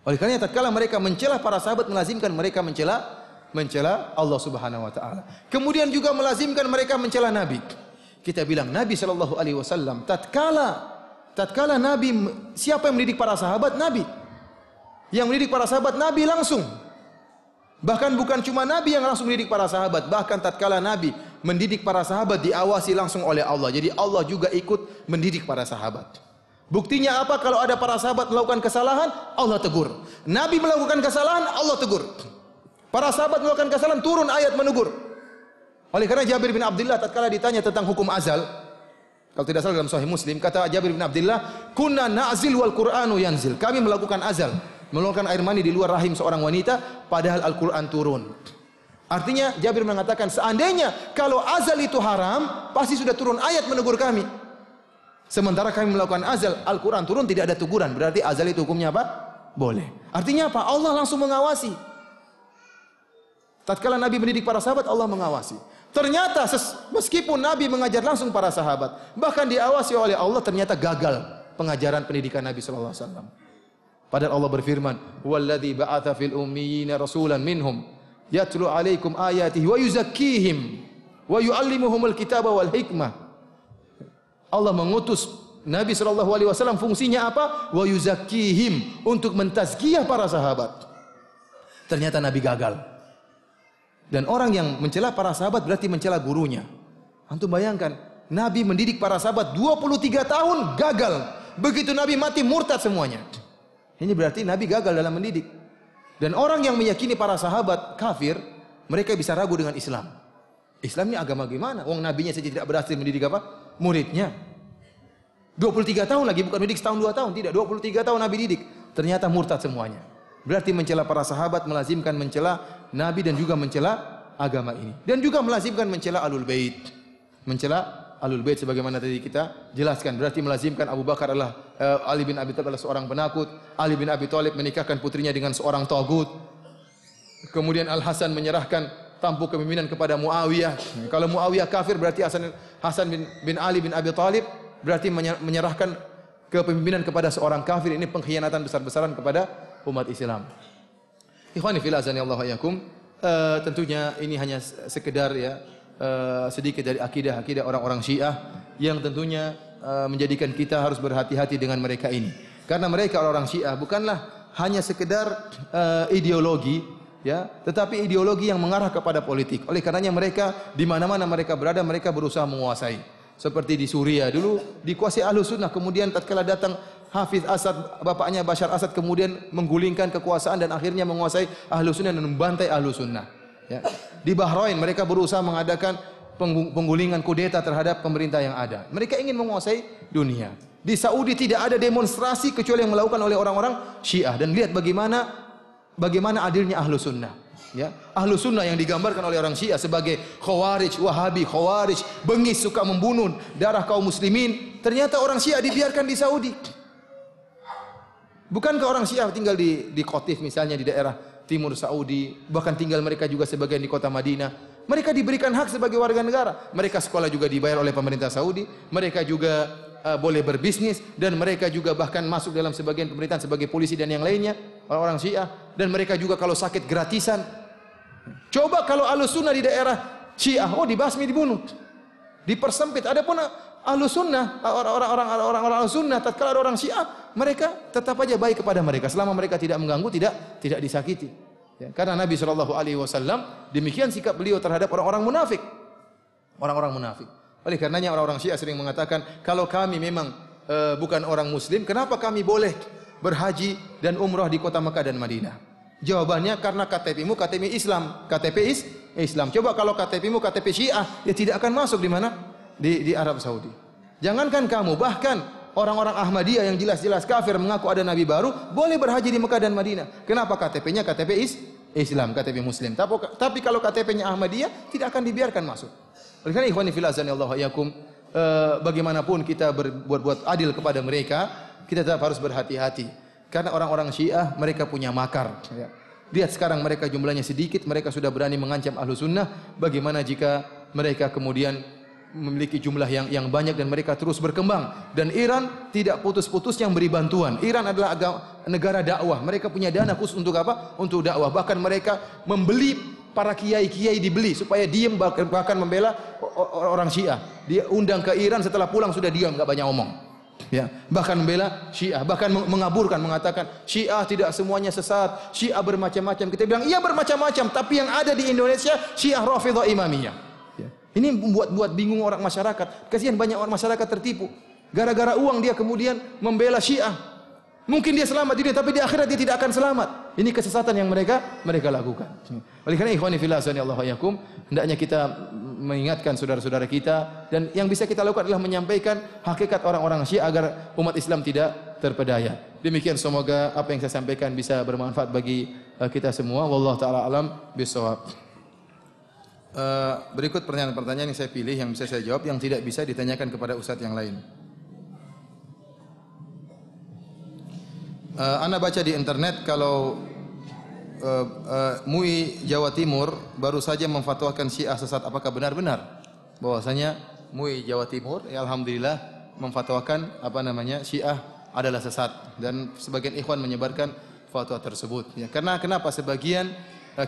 Oleh karena tatkala mereka mencela para sahabat, melazimkan mereka mencela Allah Subhanahu wa taala. Kemudian juga melazimkan mereka mencela Nabi. Kita bilang Nabi sallallahu alaihi wasallam tatkala Nabi, siapa yang mendidik para sahabat? Nabi. Yang mendidik para sahabat Nabi langsung. Bahkan bukan cuma Nabi yang langsung mendidik para sahabat, bahkan tatkala Nabi mendidik para sahabat diawasi langsung oleh Allah. Jadi Allah juga ikut mendidik para sahabat. Buktinya apa? Kalau ada para sahabat melakukan kesalahan, Allah tegur. Nabi melakukan kesalahan, Allah tegur. Para sahabat melakukan kesalahan, turun ayat menegur. Oleh karena Jabir bin Abdullah tatkala ditanya tentang hukum azal, kalau tidak salah dalam Sahih Muslim, kata Jabir bin Abdullah, "Kunna na'zil wal Qur'anu yanzil." Kami melakukan azal, mengeluarkan air mani di luar rahim seorang wanita, padahal Al-Quran turun. Artinya Jabir mengatakan, seandainya kalau azal itu haram, pasti sudah turun ayat menegur kami. Sementara kami melakukan azal, Al-Quran turun, tidak ada teguran. Berarti azal itu hukumnya apa? Boleh. Artinya apa? Allah langsung mengawasi. Tatkala Nabi mendidik para sahabat, Allah mengawasi. Ternyata meskipun Nabi mengajar langsung para sahabat, bahkan diawasi oleh Allah, ternyata gagal pengajaran pendidikan Nabi sallallahu alaihi wasallam. Padahal Allah berfirman, "Huwallazi ba'atsa fil ummiyina rasulan minhum yatlu 'alaikum ayatihi wa yuzakkihim wa yu'allimuhumul kitaba wal hikmah." Allah mengutus Nabi sallallahu alaihi wasallam, fungsinya apa? Wa yuzakkihim, untuk mentazkiyah para sahabat. Ternyata Nabi gagal. Dan orang yang mencela para sahabat berarti mencela gurunya. Antum bayangkan, Nabi mendidik para sahabat 23 tahun gagal. Begitu Nabi mati murtad semuanya. Ini berarti Nabi gagal dalam mendidik. Dan orang yang meyakini para sahabat kafir, mereka bisa ragu dengan Islam. Islam ini agama gimana? Wong nabinya saja tidak berhasil mendidik apa? Muridnya. 23 tahun lagi, bukan mendidik setahun 2 tahun, tidak, 23 tahun Nabi didik. Ternyata murtad semuanya. Berarti mencela para sahabat melazimkan mencela Nabi dan juga mencela agama ini. Dan juga melazimkan mencela Ahlul Bait. Mencela Ahlul Bait sebagaimana tadi kita jelaskan. Berarti melazimkan Abu Bakar adalah Ali bin Abi Thalib adalah seorang penakut. Ali bin Abi Thalib menikahkan putrinya dengan seorang tagut. Kemudian Al Hasan menyerahkan tampuk kepemimpinan kepada Muawiyah. Kalau Muawiyah kafir berarti Hasan bin Ali bin Abi Thalib berarti menyerahkan kepemimpinan kepada seorang kafir. Ini pengkhianatan besar-besaran kepada umat Islam. Ikhwani fillah azani Allah iyyakum. Tentunya ini hanya sekedar sedikit dari akidah orang-orang Syiah yang tentunya menjadikan kita harus berhati-hati dengan mereka ini. Karena mereka orang-orang Syiah bukanlah hanya sekedar ideologi, ya, tetapi ideologi yang mengarah kepada politik. Oleh karenanya mereka di mana-mana mereka berada, mereka berusaha menguasai. Seperti di Suriah dulu dikuasai Ahlus Sunnah, kemudian tatkala datang Hafiz Asad, bapaknya Bashar Asad, kemudian menggulingkan kekuasaan dan akhirnya menguasai Ahlus Sunnah dan membantai Ahlus Sunnah. Ya. Di Bahrain mereka berusaha mengadakan penggulingan kudeta terhadap pemerintah yang ada. Mereka ingin menguasai dunia. Di Saudi tidak ada demonstrasi kecuali yang melakukan oleh orang-orang Syiah, dan lihat bagaimana adilnya Ahlus Sunnah. Ya, Ahlus Sunnah yang digambarkan oleh orang Syiah sebagai Khawarij, Wahabi, Khawarij, bengis, suka membunuh darah kaum muslimin, ternyata orang Syiah dibiarkan di Saudi. Bukankah orang Syiah tinggal di Qatif misalnya di daerah timur Saudi, bahkan tinggal mereka juga sebagian di kota Madinah. Mereka diberikan hak sebagai warga negara. Mereka sekolah juga dibayar oleh pemerintah Saudi. Mereka juga boleh berbisnis, dan mereka juga bahkan masuk dalam sebagian pemerintahan sebagai polisi dan yang lainnya, orang-orang Syiah. Dan mereka juga kalau sakit gratisan. Coba kalau Ahlus Sunnah di daerah Syiah, dibasmi, dibunuh, dipersempit. Adapun Ahlus Sunnah, orang-orang Ahlus Sunnah, tatkala ada orang Syiah, mereka tetap aja baik kepada mereka selama mereka tidak mengganggu, tidak disakiti. Ya, karena Nabi SAW demikian sikap beliau terhadap orang-orang munafik. Orang-orang munafik. Oleh karenanya orang-orang Syiah sering mengatakan, kalau kami memang bukan orang Muslim, kenapa kami boleh berhaji dan umrah di kota Mekah dan Madinah? Jawabannya, karena KTP-mu KTP Islam, KTP Islam. Coba kalau KTP-mu KTP Syiah, ya tidak akan masuk di mana? Di Arab Saudi. Jangankan kamu, bahkan orang-orang Ahmadiyah yang jelas-jelas kafir mengaku ada nabi baru boleh berhaji di Mekah dan Madinah. Kenapa? KTP-nya KTP Islam, KTP Muslim. Tapi kalau KTP-nya Ahmadiyah tidak akan dibiarkan masuk. Oleh karena ikhwani fillah azanillahu wa iyyakum, bagaimanapun kita berbuat adil kepada mereka, kita tetap harus berhati-hati. Karena orang-orang Syiah mereka punya makar. Ya. Lihat sekarang mereka jumlahnya sedikit, mereka sudah berani mengancam Ahlus Sunnah. Bagaimana jika mereka kemudian memiliki jumlah yang banyak dan mereka terus berkembang, dan Iran tidak putus-putus yang beri bantuan. Iran adalah negara dakwah. Mereka punya dana khusus untuk apa? Untuk dakwah. Bahkan mereka membeli para kiai-kiai, dibeli supaya diam, bahkan membela orang Syiah. Dia undang ke Iran, setelah pulang sudah diam, enggak banyak omong. Ya, bahkan membela Syiah, bahkan mengaburkan, mengatakan Syiah tidak semuanya sesat, Syiah bermacam-macam. Kita bilang iya bermacam-macam, tapi yang ada di Indonesia Syiah Rafidhah Imamiyah. Ini membuat bingung orang masyarakat. Kasihan banyak orang masyarakat tertipu. Gara-gara uang dia kemudian membela Syiah. Mungkin dia selamat di dunia, tapi di akhirat dia tidak akan selamat. Ini kesesatan yang mereka lakukan. Oleh karena ikhwani fillah azanillahu wa iyyakum, hendaknya kita mengingatkan saudara-saudara kita, dan yang bisa kita lakukan adalah menyampaikan hakikat orang-orang Syiah agar umat Islam tidak terpedaya. Demikian, semoga apa yang saya sampaikan bisa bermanfaat bagi kita semua. Wallahu taala alam bissawab. Berikut pertanyaan-pertanyaan yang saya pilih, yang bisa saya jawab, yang tidak bisa ditanyakan kepada ustadz yang lain. Ana baca di internet kalau MUI Jawa Timur baru saja memfatwakan Syiah sesat. Apakah benar-benar bahwasanya MUI Jawa Timur, ya alhamdulillah, memfatwakan Syiah adalah sesat, dan sebagian ikhwan menyebarkan fatwa tersebut. Ya, karena kenapa sebagian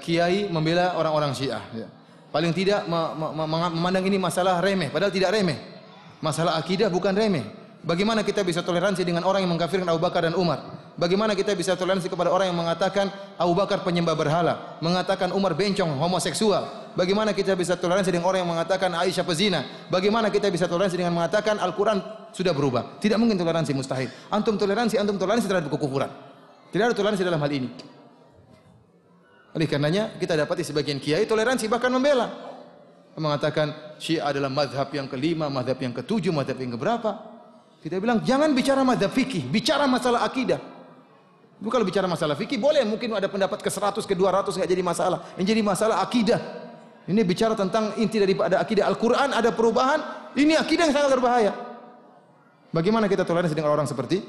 kiai membela orang-orang Syiah? Ya. Paling tidak memandang ini masalah remeh, padahal tidak remeh. Masalah akidah bukan remeh. Bagaimana kita bisa toleransi dengan orang yang mengkafirkan Abu Bakar dan Umar? Bagaimana kita bisa toleransi kepada orang yang mengatakan Abu Bakar penyembah berhala, mengatakan Umar bencong, homoseksual? Bagaimana kita bisa toleransi dengan orang yang mengatakan Aisyah pezina? Bagaimana kita bisa toleransi dengan mengatakan Al-Quran sudah berubah? Tidak mungkin toleransi, mustahil. Antum toleransi terhadap kekufuran. Tidak ada toleransi dalam hal ini. Oleh karenanya kita dapati sebagian kiai toleransi, bahkan membela, mengatakan Syiah adalah mazhab yang kelima, mazhab yang ketujuh, mazhab yang keberapa. Kita bilang jangan bicara mazhab fikih, bicara masalah akidah. Kalau bicara masalah fikih boleh, mungkin ada pendapat ke-100, ke-200 enggak jadi masalah. Yang jadi masalah akidah. Ini bicara tentang inti daripada akidah. Al-Quran ada perubahan, ini akidah yang sangat berbahaya. Bagaimana kita toleransi dengan orang seperti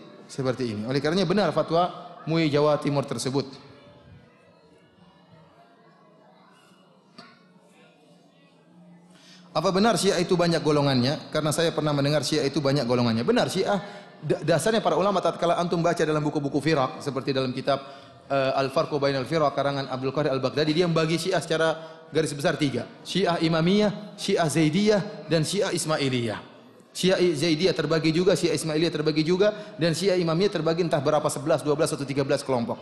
ini? Oleh karenanya benar fatwa MUI Jawa Timur tersebut. Apa benar Syiah itu banyak golongannya? Karena saya pernah mendengar Syiah itu banyak golongannya. Benar, Syiah dasarnya para ulama tatkala antum baca dalam buku-buku firaq seperti dalam kitab Al-Farqu Bainal Firaq karangan Abdul Qadir Al-Baghdadi, dia membagi Syiah secara garis besar 3. Syiah Imamiyah, Syiah Zaidiyah, dan Syiah Ismailiyah. Syiah Zaidiyah terbagi juga, Syiah Ismailiyah terbagi juga, dan Syiah Imamiyah terbagi entah berapa, 11, 12 atau 13 kelompok.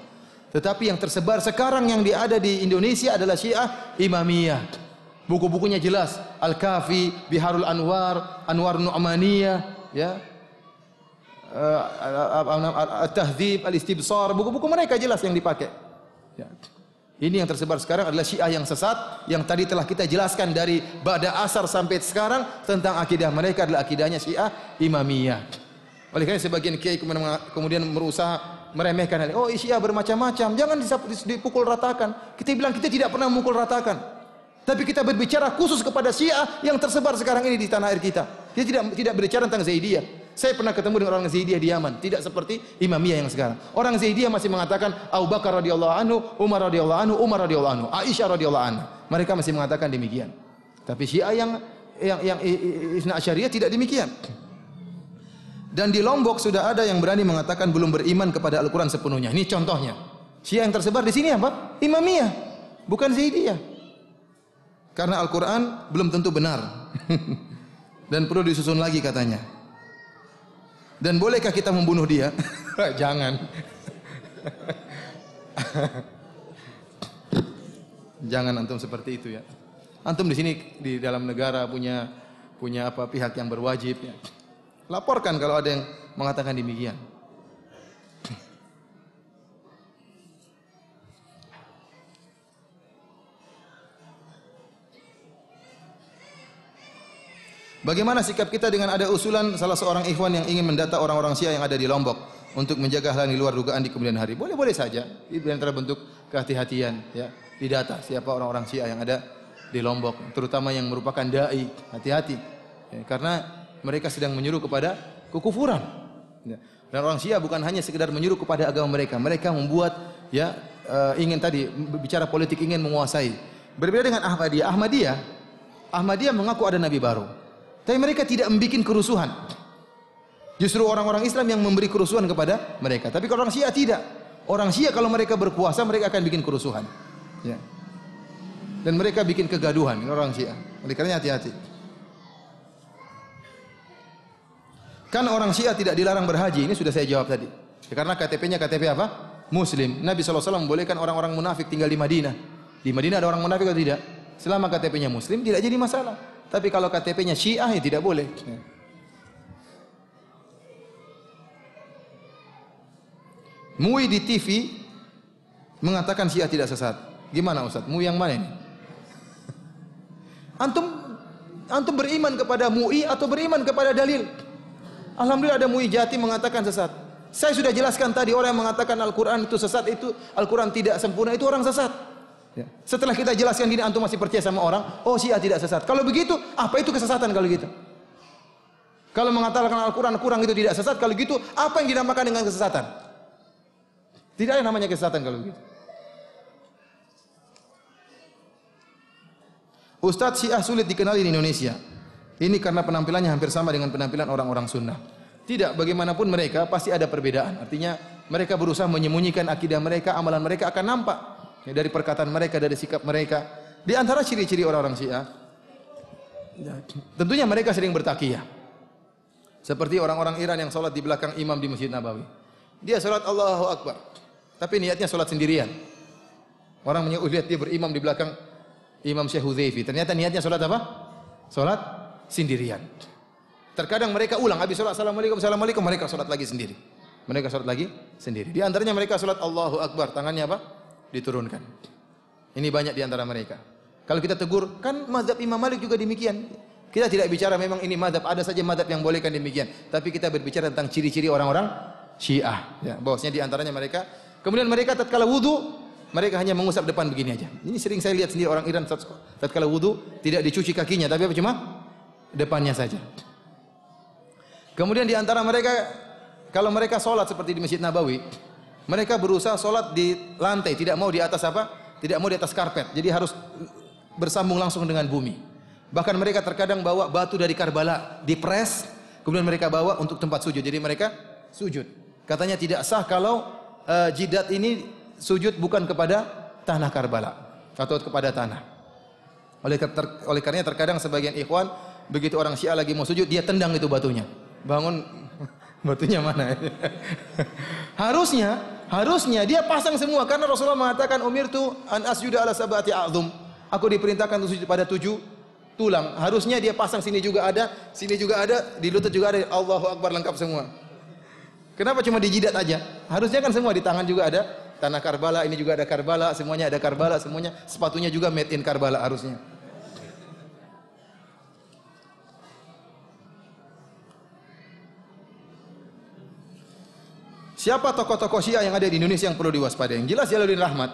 Tetapi yang tersebar sekarang yang ada di Indonesia adalah Syiah Imamiyah. Buku-bukunya jelas, Al-Kafi, Biharul Anwar, Anwar Nu'maniyah, ya. At-Tahdzib, Al-Istibsar, buku-buku mereka jelas yang dipakai. Ya. Ini yang tersebar sekarang adalah Syiah yang sesat, yang tadi telah kita jelaskan dari Ba'da Asar sampai sekarang tentang akidah mereka adalah akidahnya Syiah Imamiyah. Oleh karena sebagian kiai kemudian berusaha meremehkan hal ini. Oh, Syiah bermacam-macam, jangan dipukul ratakan. Kita bilang kita tidak pernah memukul ratakan. Tapi kita berbicara khusus kepada Syiah yang tersebar sekarang ini di tanah air kita. Kita tidak berbicara tentang Zaidiyah. Saya pernah ketemu dengan orang Zaidiyah di Yaman, tidak seperti Imamiyah yang sekarang. Orang Zaidiyah masih mengatakan Abu Bakar radhiyallahu anhu, Umar radhiyallahu anhu, Umar radhiyallahu anhu, Aisyah radhiyallahu anha. Mereka masih mengatakan demikian. Tapi Syiah yang Isna Asyariyah tidak demikian. Dan di Lombok sudah ada yang berani mengatakan belum beriman kepada Al-Qur'an sepenuhnya. Ini contohnya. Syiah yang tersebar di sini apa? Imamiyah, bukan Zaidiyah. Karena Al-Qur'an belum tentu benar. Dan perlu disusun lagi katanya. Dan bolehkah kita membunuh dia? Jangan. Jangan antum seperti itu ya. Antum di sini di dalam negara punya apa pihak yang berwajib ya. Laporkan kalau ada yang mengatakan demikian. Bagaimana sikap kita dengan ada usulan salah seorang ikhwan yang ingin mendata orang-orang Syiah yang ada di Lombok untuk menjaga hal yang di luar dugaan di kemudian hari? Boleh-boleh saja. Itu antara bentuk kehati-hatian ya. Didata siapa orang-orang Syiah yang ada di Lombok, terutama yang merupakan dai. Hati-hati. Ya, karena mereka sedang menyuruh kepada kekufuran. Ya. Dan orang Syiah bukan hanya sekedar menyuruh kepada agama mereka. Mereka membuat ya ingin tadi bicara politik, ingin menguasai. Berbeda dengan Ahmadiyah. Ahmadiyah mengaku ada nabi baru. Tapi mereka tidak membuat kerusuhan. Justru orang-orang Islam yang memberi kerusuhan kepada mereka. Tapi kalau orang Syiah tidak. Orang Syiah kalau mereka berkuasa mereka akan bikin kerusuhan. Ya. Dan mereka bikin kegaduhan. Ini orang Syiah. Oleh karena hati-hati. Kan orang Syiah tidak dilarang berhaji. Ini sudah saya jawab tadi. Ya, karena KTP-nya KTP apa? Muslim. Nabi SAW membolehkan orang-orang munafik tinggal di Madinah. Di Madinah ada orang munafik atau tidak? Selama KTP-nya Muslim tidak jadi masalah. Tapi kalau KTP-nya Syiah ya tidak boleh. MUI di TV mengatakan Syiah tidak sesat. Gimana Ustaz? MUI yang mana ini? Antum beriman kepada MUI atau beriman kepada dalil? Alhamdulillah ada MUI Jatim mengatakan sesat. Saya sudah jelaskan tadi orang yang mengatakan Al-Quran itu sesat, itu Al-Quran tidak sempurna, itu orang sesat. Ya. Setelah kita jelaskan gini, antum masih percaya sama orang, oh Syiah tidak sesat. Kalau begitu, apa itu kesesatan kalau gitu? Kalau mengatakan Al-Quran kurang itu tidak sesat, kalau gitu, apa yang dinamakan dengan kesesatan? Tidak ada namanya kesesatan kalau begitu. Ustadz, Syiah sulit dikenali di Indonesia. Ini karena penampilannya hampir sama dengan penampilan orang-orang sunnah. Tidak, bagaimanapun mereka pasti ada perbedaan. Artinya mereka berusaha menyembunyikan akidah mereka, amalan mereka akan nampak. Ya, dari perkataan mereka, dari sikap mereka. Di antara ciri-ciri orang-orang Syiah, ya, tentunya mereka sering bertakiyah. Seperti orang-orang Iran yang sholat di belakang imam di Masjid Nabawi. Dia sholat Allahu Akbar, tapi niatnya sholat sendirian. Orang lihat dia berimam di belakang Imam Syekh Huzaifi. Ternyata niatnya sholat apa? Sholat sendirian. Terkadang mereka ulang, habis sholat Assalamualaikum, Assalamualaikum, mereka sholat lagi sendiri. Mereka sholat lagi sendiri. Di antaranya mereka sholat Allahu Akbar, tangannya apa? Diturunkan. Ini banyak di antara mereka. Kalau kita tegur, kan mazhab Imam Malik juga demikian. Kita tidak bicara memang ini mazhab, ada saja mazhab yang bolehkan demikian. Tapi kita berbicara tentang ciri-ciri orang-orang Syiah. Ya, bahwasanya di antaranya mereka, kemudian mereka tatkala wudu, mereka hanya mengusap depan begini aja. Ini sering saya lihat sendiri orang Iran tatkala wudu tidak dicuci kakinya, tapi apa cuma depannya saja. Kemudian di antara mereka, kalau mereka sholat seperti di Masjid Nabawi, mereka berusaha sholat di lantai, tidak mau di atas apa? Tidak mau di atas karpet. Jadi harus bersambung langsung dengan bumi. Bahkan mereka terkadang bawa batu dari Karbala, dipres, kemudian mereka bawa untuk tempat sujud. Jadi mereka sujud. Katanya tidak sah kalau jidat ini sujud bukan kepada tanah Karbala atau kepada tanah. Oleh karenanya terkadang sebagian ikhwan begitu orang Syiah lagi mau sujud, dia tendang itu batunya. Bangun, batunya mana? Harusnya Harusnya dia pasang semua karena Rasulullah mengatakan umirtu an asjuda ala sab'ati a'dhum. Aku diperintahkan untuk sujud pada 7 tulang. Harusnya dia pasang sini juga ada, sini juga ada, di lutut juga ada. Allahu Akbar, lengkap semua. Kenapa cuma di jidat aja? Harusnya kan semua, di tangan juga ada tanah Karbala, ini juga ada Karbala, semuanya ada Karbala, semuanya. Sepatunya juga made in Karbala harusnya. Siapa tokoh-tokoh Syiah yang ada di Indonesia yang perlu diwaspadai? Yang jelas Jalaluddin Rahmat.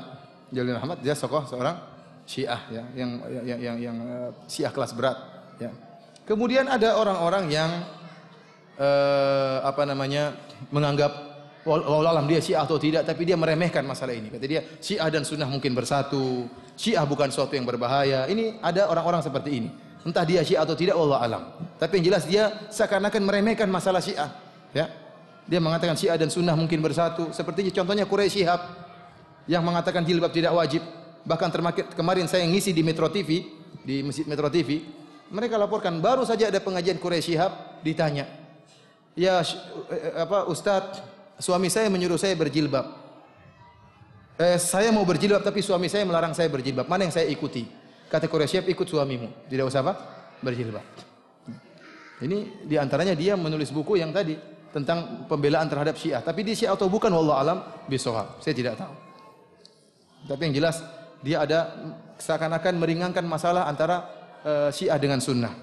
Jalaluddin Rahmat dia tokoh seorang Syiah ya, yang Syiah kelas berat ya. Kemudian ada orang-orang yang menganggap wallahu alam dia Syiah atau tidak, tapi dia meremehkan masalah ini. Kata dia Syiah dan Sunnah mungkin bersatu. Syiah bukan suatu yang berbahaya. Ini ada orang-orang seperti ini. Entah dia Syiah atau tidak, wallahu alam. Tapi yang jelas dia seakan-akan meremehkan masalah Syiah ya. Dia mengatakan Syiah dan Sunnah mungkin bersatu. Seperti contohnya Quraisy Shihab yang mengatakan jilbab tidak wajib. Bahkan kemarin saya ngisi di Metro TV, di Masjid Metro TV, mereka laporkan baru saja ada pengajian Quraisy Shihab, ditanya, ya Ustadz, suami saya menyuruh saya berjilbab. Saya mau berjilbab tapi suami saya melarang saya berjilbab. Mana yang saya ikuti? Kata Quraisy Shihab, ikut suamimu, tidak usah berjilbab. Ini diantaranya dia menulis buku yang tadi tentang pembelaan terhadap Syiah. Tapi dia Syiah atau bukan, wallahu alam bishawab. Saya tidak tahu. Tapi yang jelas dia ada seakan-akan meringankan masalah antara Syiah dengan Sunnah.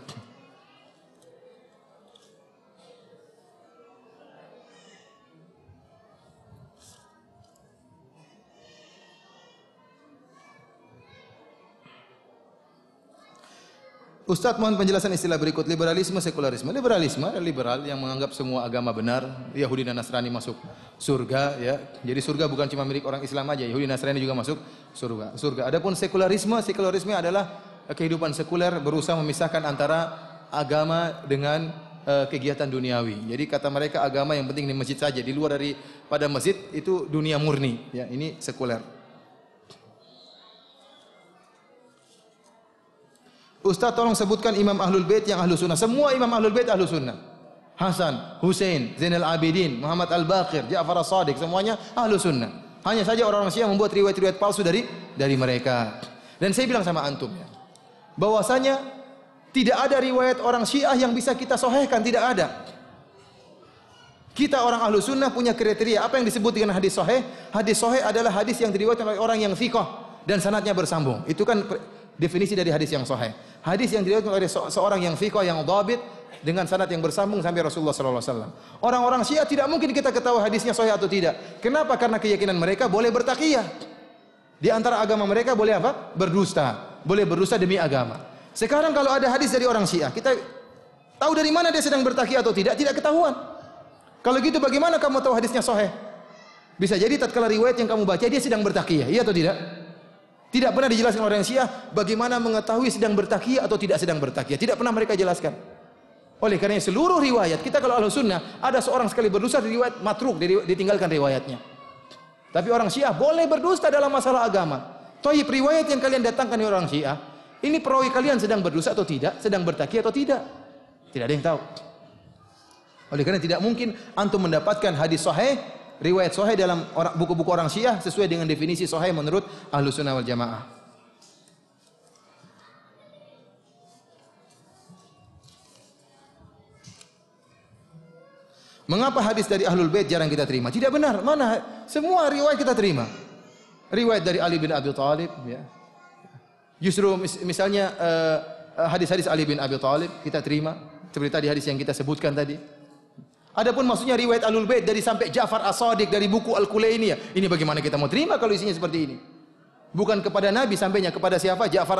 Ustaz, mohon penjelasan istilah berikut, liberalisme, sekularisme. Liberalisme adalah liberal yang menganggap semua agama benar. Yahudi dan Nasrani masuk surga ya. Jadi surga bukan cuma milik orang Islam aja, Yahudi dan Nasrani juga masuk surga. Adapun sekularisme adalah kehidupan sekuler, berusaha memisahkan antara agama dengan kegiatan duniawi. Jadi kata mereka agama yang penting di masjid saja, di luar daripada masjid itu dunia murni ya. Ini sekuler. Ustaz, tolong sebutkan imam ahlul bait yang ahlu sunnah. Semua imam ahlul bait ahlu sunnah. Hasan, Husain, Zainal Abidin, Muhammad Al-Baqir, Ja'far As-Shadiq, semuanya ahlu sunnah. Hanya saja orang-orang Syiah membuat riwayat-riwayat palsu dari mereka. Dan saya bilang sama antum ya, bahwasanya tidak ada riwayat orang Syiah yang bisa kita sahihkan, tidak ada. Kita orang ahlu sunnah punya kriteria. Apa yang disebut dengan hadis sahih? Hadis sahih adalah hadis yang diriwayatkan oleh orang yang thiqah dan sanadnya bersambung. Itu kan definisi dari hadis yang sahih. Hadis yang diriwayatkan oleh seorang yang thiqah, yang dhabit dengan sanad yang bersambung sampai Rasulullah sallallahu alaihi wasallam. Orang-orang Syiah tidak mungkin kita ketahui hadisnya sahih atau tidak. Kenapa? Karena keyakinan mereka boleh bertakiyah. Di antara agama mereka boleh apa? Berdusta. Boleh berdusta demi agama. Sekarang kalau ada hadis dari orang Syiah, kita tahu dari mana dia sedang bertakiyah atau tidak? Tidak ketahuan. Kalau gitu bagaimana kamu tahu hadisnya sahih? Bisa jadi tatkala riwayat yang kamu baca dia sedang bertakiyah, iya atau tidak? Tidak pernah dijelaskan oleh orang Syiah bagaimana mengetahui sedang bertakiyah atau tidak sedang bertakiyah. Tidak pernah mereka jelaskan. Oleh karena seluruh riwayat, kita kalau ahlu sunnah, ada seorang sekali berdusta di riwayat matruk, ditinggalkan riwayatnya. Tapi orang Syiah boleh berdusta dalam masalah agama. Thayyib, riwayat yang kalian datangkan dari orang Syiah, ini perawi kalian sedang berdusta atau tidak, sedang bertakiyah atau tidak. Tidak ada yang tahu. Oleh karena tidak mungkin antum mendapatkan hadis sahih, riwayat sahih dalam buku-buku orang Syiah sesuai dengan definisi sahih menurut Ahlus Sunnah wal Jamaah. Mengapa hadis dari Ahlul Bait jarang kita terima? Tidak benar. Mana? Semua riwayat kita terima. Riwayat dari Ali bin Abi Thalib ya. Justru misalnya hadis-hadis Ali bin Abi Thalib kita terima, seperti tadi hadis yang kita sebutkan tadi. Adapun maksudnya riwayat Ahlul Bait dari sampai Ja'far As-Shadiq dari buku Al-Kulainiyah, ini bagaimana kita mau terima kalau isinya seperti ini? Bukan kepada Nabi sampainya, kepada siapa? Ja'far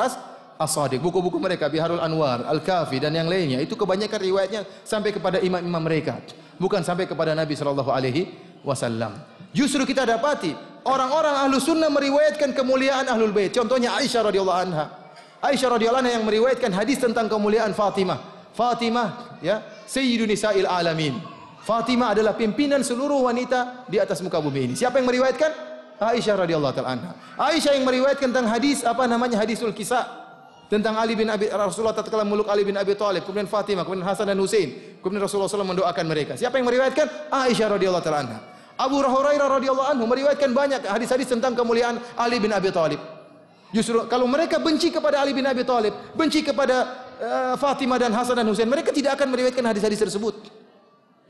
As-Shadiq. Buku-buku mereka Biharul Anwar, Al-Kafi dan yang lainnya, itu kebanyakan riwayatnya sampai kepada imam-imam mereka, bukan sampai kepada Nabi sallallahu alaihi wasallam. Justru kita dapati orang-orang ahlu sunnah meriwayatkan kemuliaan Ahlul Bait. Contohnya Aisyah radhiyallahu anha. Aisyah radhiyallahu anha yang meriwayatkan hadis tentang kemuliaan Fatimah. Fatimah ya, sayyidu nisa'il alamin. Fatimah adalah pimpinan seluruh wanita di atas muka bumi ini. Siapa yang meriwayatkan? Aisyah radhiyallahu taala anha. Aisyah yang meriwayatkan tentang hadis hadisul kisah tentang Rasulullah tatkala meluk Ali bin Abi Thalib, kemudian Fatimah, kemudian Hasan dan Husain, kemudian Rasulullah SAW mendoakan mereka. Siapa yang meriwayatkan? Aisyah radhiyallahu taala anha. Abu Hurairah radhiyallahu anhu meriwayatkan banyak hadis-hadis tentang kemuliaan Ali bin Abi Thalib. Justru kalau mereka benci kepada Ali bin Abi Thalib, benci kepada Fatimah dan Hasan dan Husain, mereka tidak akan meriwayatkan hadis-hadis tersebut.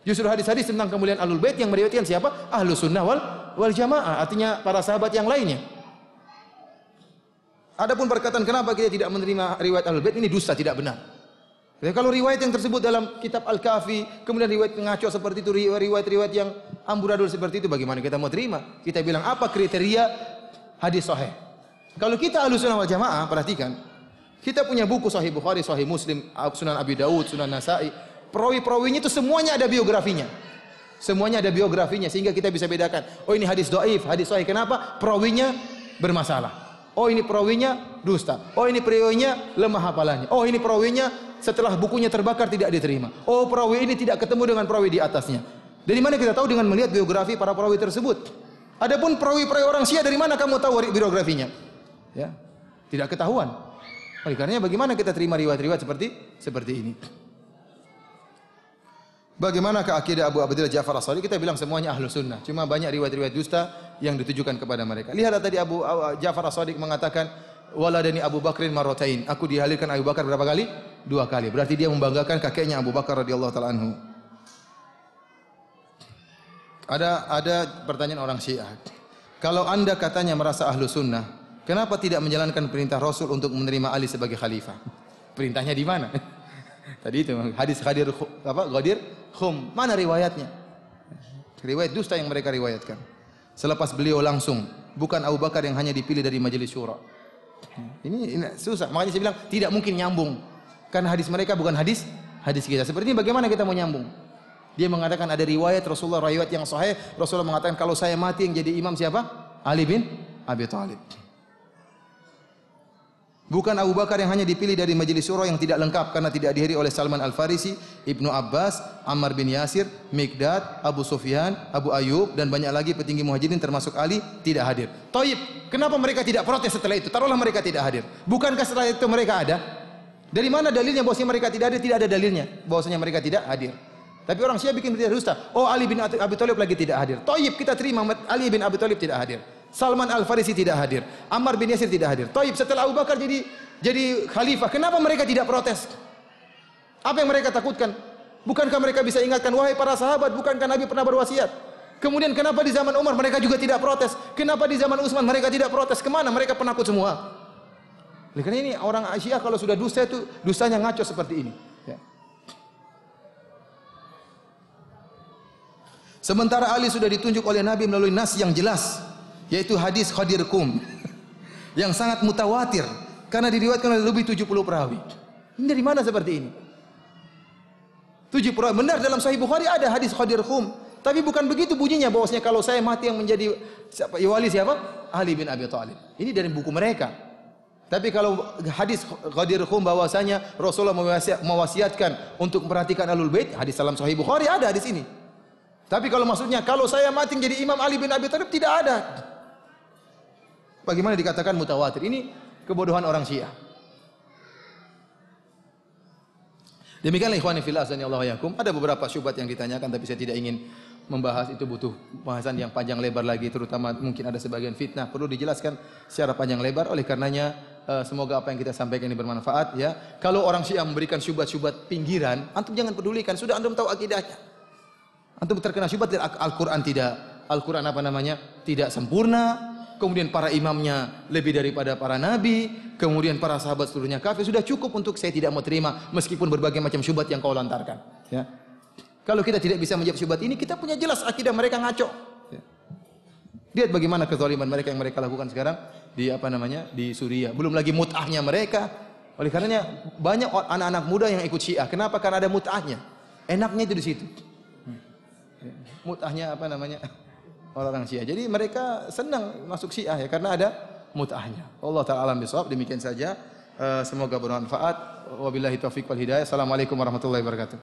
Justru hadis-hadis tentang kemuliaan Ahlul Bait yang meriwayatkan siapa? Ahlus Sunnah wal Jamaah, artinya para sahabat yang lainnya. Adapun perkataan kenapa kita tidak menerima riwayat Ahlul Bait, ini dusta, tidak benar. Jadi kalau riwayat yang tersebut dalam kitab Al-Kafi, kemudian riwayat ngaco seperti itu, riwayat-riwayat yang amburadul seperti itu, bagaimana kita mau terima? Kita bilang apa kriteria hadis sahih? Kalau kita Ahlus Sunnah wal Jamaah, perhatikan, kita punya buku Sahih Bukhari, Sahih Muslim, Sunan Abi Daud, Sunan Nasa'i. Perawi-perawinya itu semuanya ada biografinya. Semuanya ada biografinya sehingga kita bisa bedakan. Oh ini hadis dhaif, hadis sahih. Kenapa? Perawinya bermasalah. Oh ini perawinya dusta. Oh ini perawinya lemah hafalannya. Oh ini perawinya setelah bukunya terbakar tidak diterima. Oh perawi ini tidak ketemu dengan perawi di atasnya. Dari mana kita tahu? Dengan melihat biografi para perawi tersebut. Adapun perawi-perawi orang Syiah, dari mana kamu tahu biografinya? Ya, tidak ketahuan. Oleh karenanya bagaimana kita terima riwayat-riwayat seperti ini? Bagaimanakah akidah Abu Abdillah Ja'far As-Shadiq? Kita bilang semuanya Ahlus Sunnah. Cuma banyak riwayat-riwayat dusta yang ditujukan kepada mereka. Lihat tadi Abu Ja'far As-Shadiq mengatakan, waladani Abu Bakrin marratain. Aku dihalirkan Abu Bakar berapa kali? 2 kali. Berarti dia membanggakan kakeknya Abu Bakar radhiyallahu taala anhu. Ada pertanyaan orang Syiah. Kalau Anda katanya merasa Ahlus Sunnah, kenapa tidak menjalankan perintah Rasul untuk menerima Ali sebagai khalifah? Perintahnya di mana? Tadi itu hadis Ghadir Khum. Mana riwayatnya? Riwayat dusta yang mereka riwayatkan. Selepas beliau langsung, bukan Abu Bakar yang hanya dipilih dari majelis syura. Ini susah. Makanya saya bilang tidak mungkin nyambung. Karena hadis mereka bukan hadis kita. Seperti ini bagaimana kita mau nyambung? Dia mengatakan ada riwayat Rasulullah, riwayat yang sahih. Rasulullah mengatakan kalau saya mati yang jadi imam siapa? Ali bin Abi Thalib. Bukan Abu Bakar yang hanya dipilih dari majelis syura yang tidak lengkap karena tidak dihadiri oleh Salman Al-Farisi, Ibnu Abbas, Ammar bin Yasir, Mikdad, Abu Sufyan, Abu Ayyub dan banyak lagi petinggi muhajirin termasuk Ali tidak hadir. Thaib, kenapa mereka tidak protes setelah itu? Taruhlah mereka tidak hadir. Bukankah setelah itu mereka ada? Dari mana dalilnya bahwasanya mereka tidak hadir? Tidak ada dalilnya bahwasanya mereka tidak hadir. Tapi orang Syiah bikin berita dusta. Oh Ali bin Abi Thalib lagi tidak hadir. Thaib, kita terima Ali bin Abi Thalib tidak hadir. Salman Al-Farisi tidak hadir. Ammar bin Yasir tidak hadir. Thaib, setelah Abu Bakar jadi khalifah, kenapa mereka tidak protes? Apa yang mereka takutkan? Bukankah mereka bisa ingatkan, wahai para sahabat, bukankah Nabi pernah berwasiat? Kemudian kenapa di zaman Umar mereka juga tidak protes? Kenapa di zaman Utsman mereka tidak protes? Kemana? Mereka penakut semua. Karena ini orang Syiah kalau sudah dusta itu dustanya ngaco seperti ini. Ya. Sementara Ali sudah ditunjuk oleh Nabi melalui nas yang jelas, yaitu hadis Ghadir Khum yang sangat mutawatir karena diriwayatkan oleh lebih 70 perawi. Ini dari mana seperti ini? 7 perawi. Benar dalam Sahih Bukhari ada hadis Ghadir Khum, tapi bukan begitu bunyinya bahwasanya kalau saya mati yang menjadi wali siapa? Ali bin Abi Thalib. Ini dari buku mereka. Tapi kalau hadis Ghadir Khum bahwasanya Rasulullah mewasiatkan untuk memperhatikan Ahlul Bait, hadis dalam Sahih Bukhari ada hadis ini. Tapi kalau maksudnya kalau saya mati jadi Imam Ali bin Abi Thalib, tidak ada. Bagaimana dikatakan mutawatir? Ini kebodohan orang Syiah. Demikianlah ikhwani fillah azanillahu wa iyyakum. Ada beberapa syubhat yang ditanyakan tapi saya tidak ingin membahas, itu butuh bahasan yang panjang lebar lagi, terutama mungkin ada sebagian fitnah perlu dijelaskan secara panjang lebar. Oleh karenanya semoga apa yang kita sampaikan ini bermanfaat ya. Kalau orang Syiah memberikan syubhat-syubhat pinggiran, antum jangan pedulikan, sudah antum tahu akidahnya. Antum terkena syubhat dari Al-Qur'an Al-Qur'an tidak sempurna. Kemudian para imamnya lebih daripada para nabi, kemudian para sahabat seluruhnya kafir. Sudah cukup untuk saya tidak mau terima meskipun berbagai macam syubhat yang kau lontarkan. Ya. Kalau kita tidak bisa menjawab syubhat ini, kita punya jelas akidah mereka ngaco. Ya. Lihat bagaimana kezaliman mereka yang mereka lakukan sekarang di Suriah. Belum lagi mut'ahnya mereka. Oleh karenanya banyak anak-anak muda yang ikut Syiah. Kenapa? Karena ada mut'ahnya. Enaknya itu di situ. Mut'ahnya orang Syiah. Jadi mereka senang masuk Syiah ya karena ada mut'ahnya. Allah taala alam bisawab. Demikian saja. Semoga bermanfaat. Wabillahi taufiq wal hidayah. Assalamualaikum warahmatullahi wabarakatuh.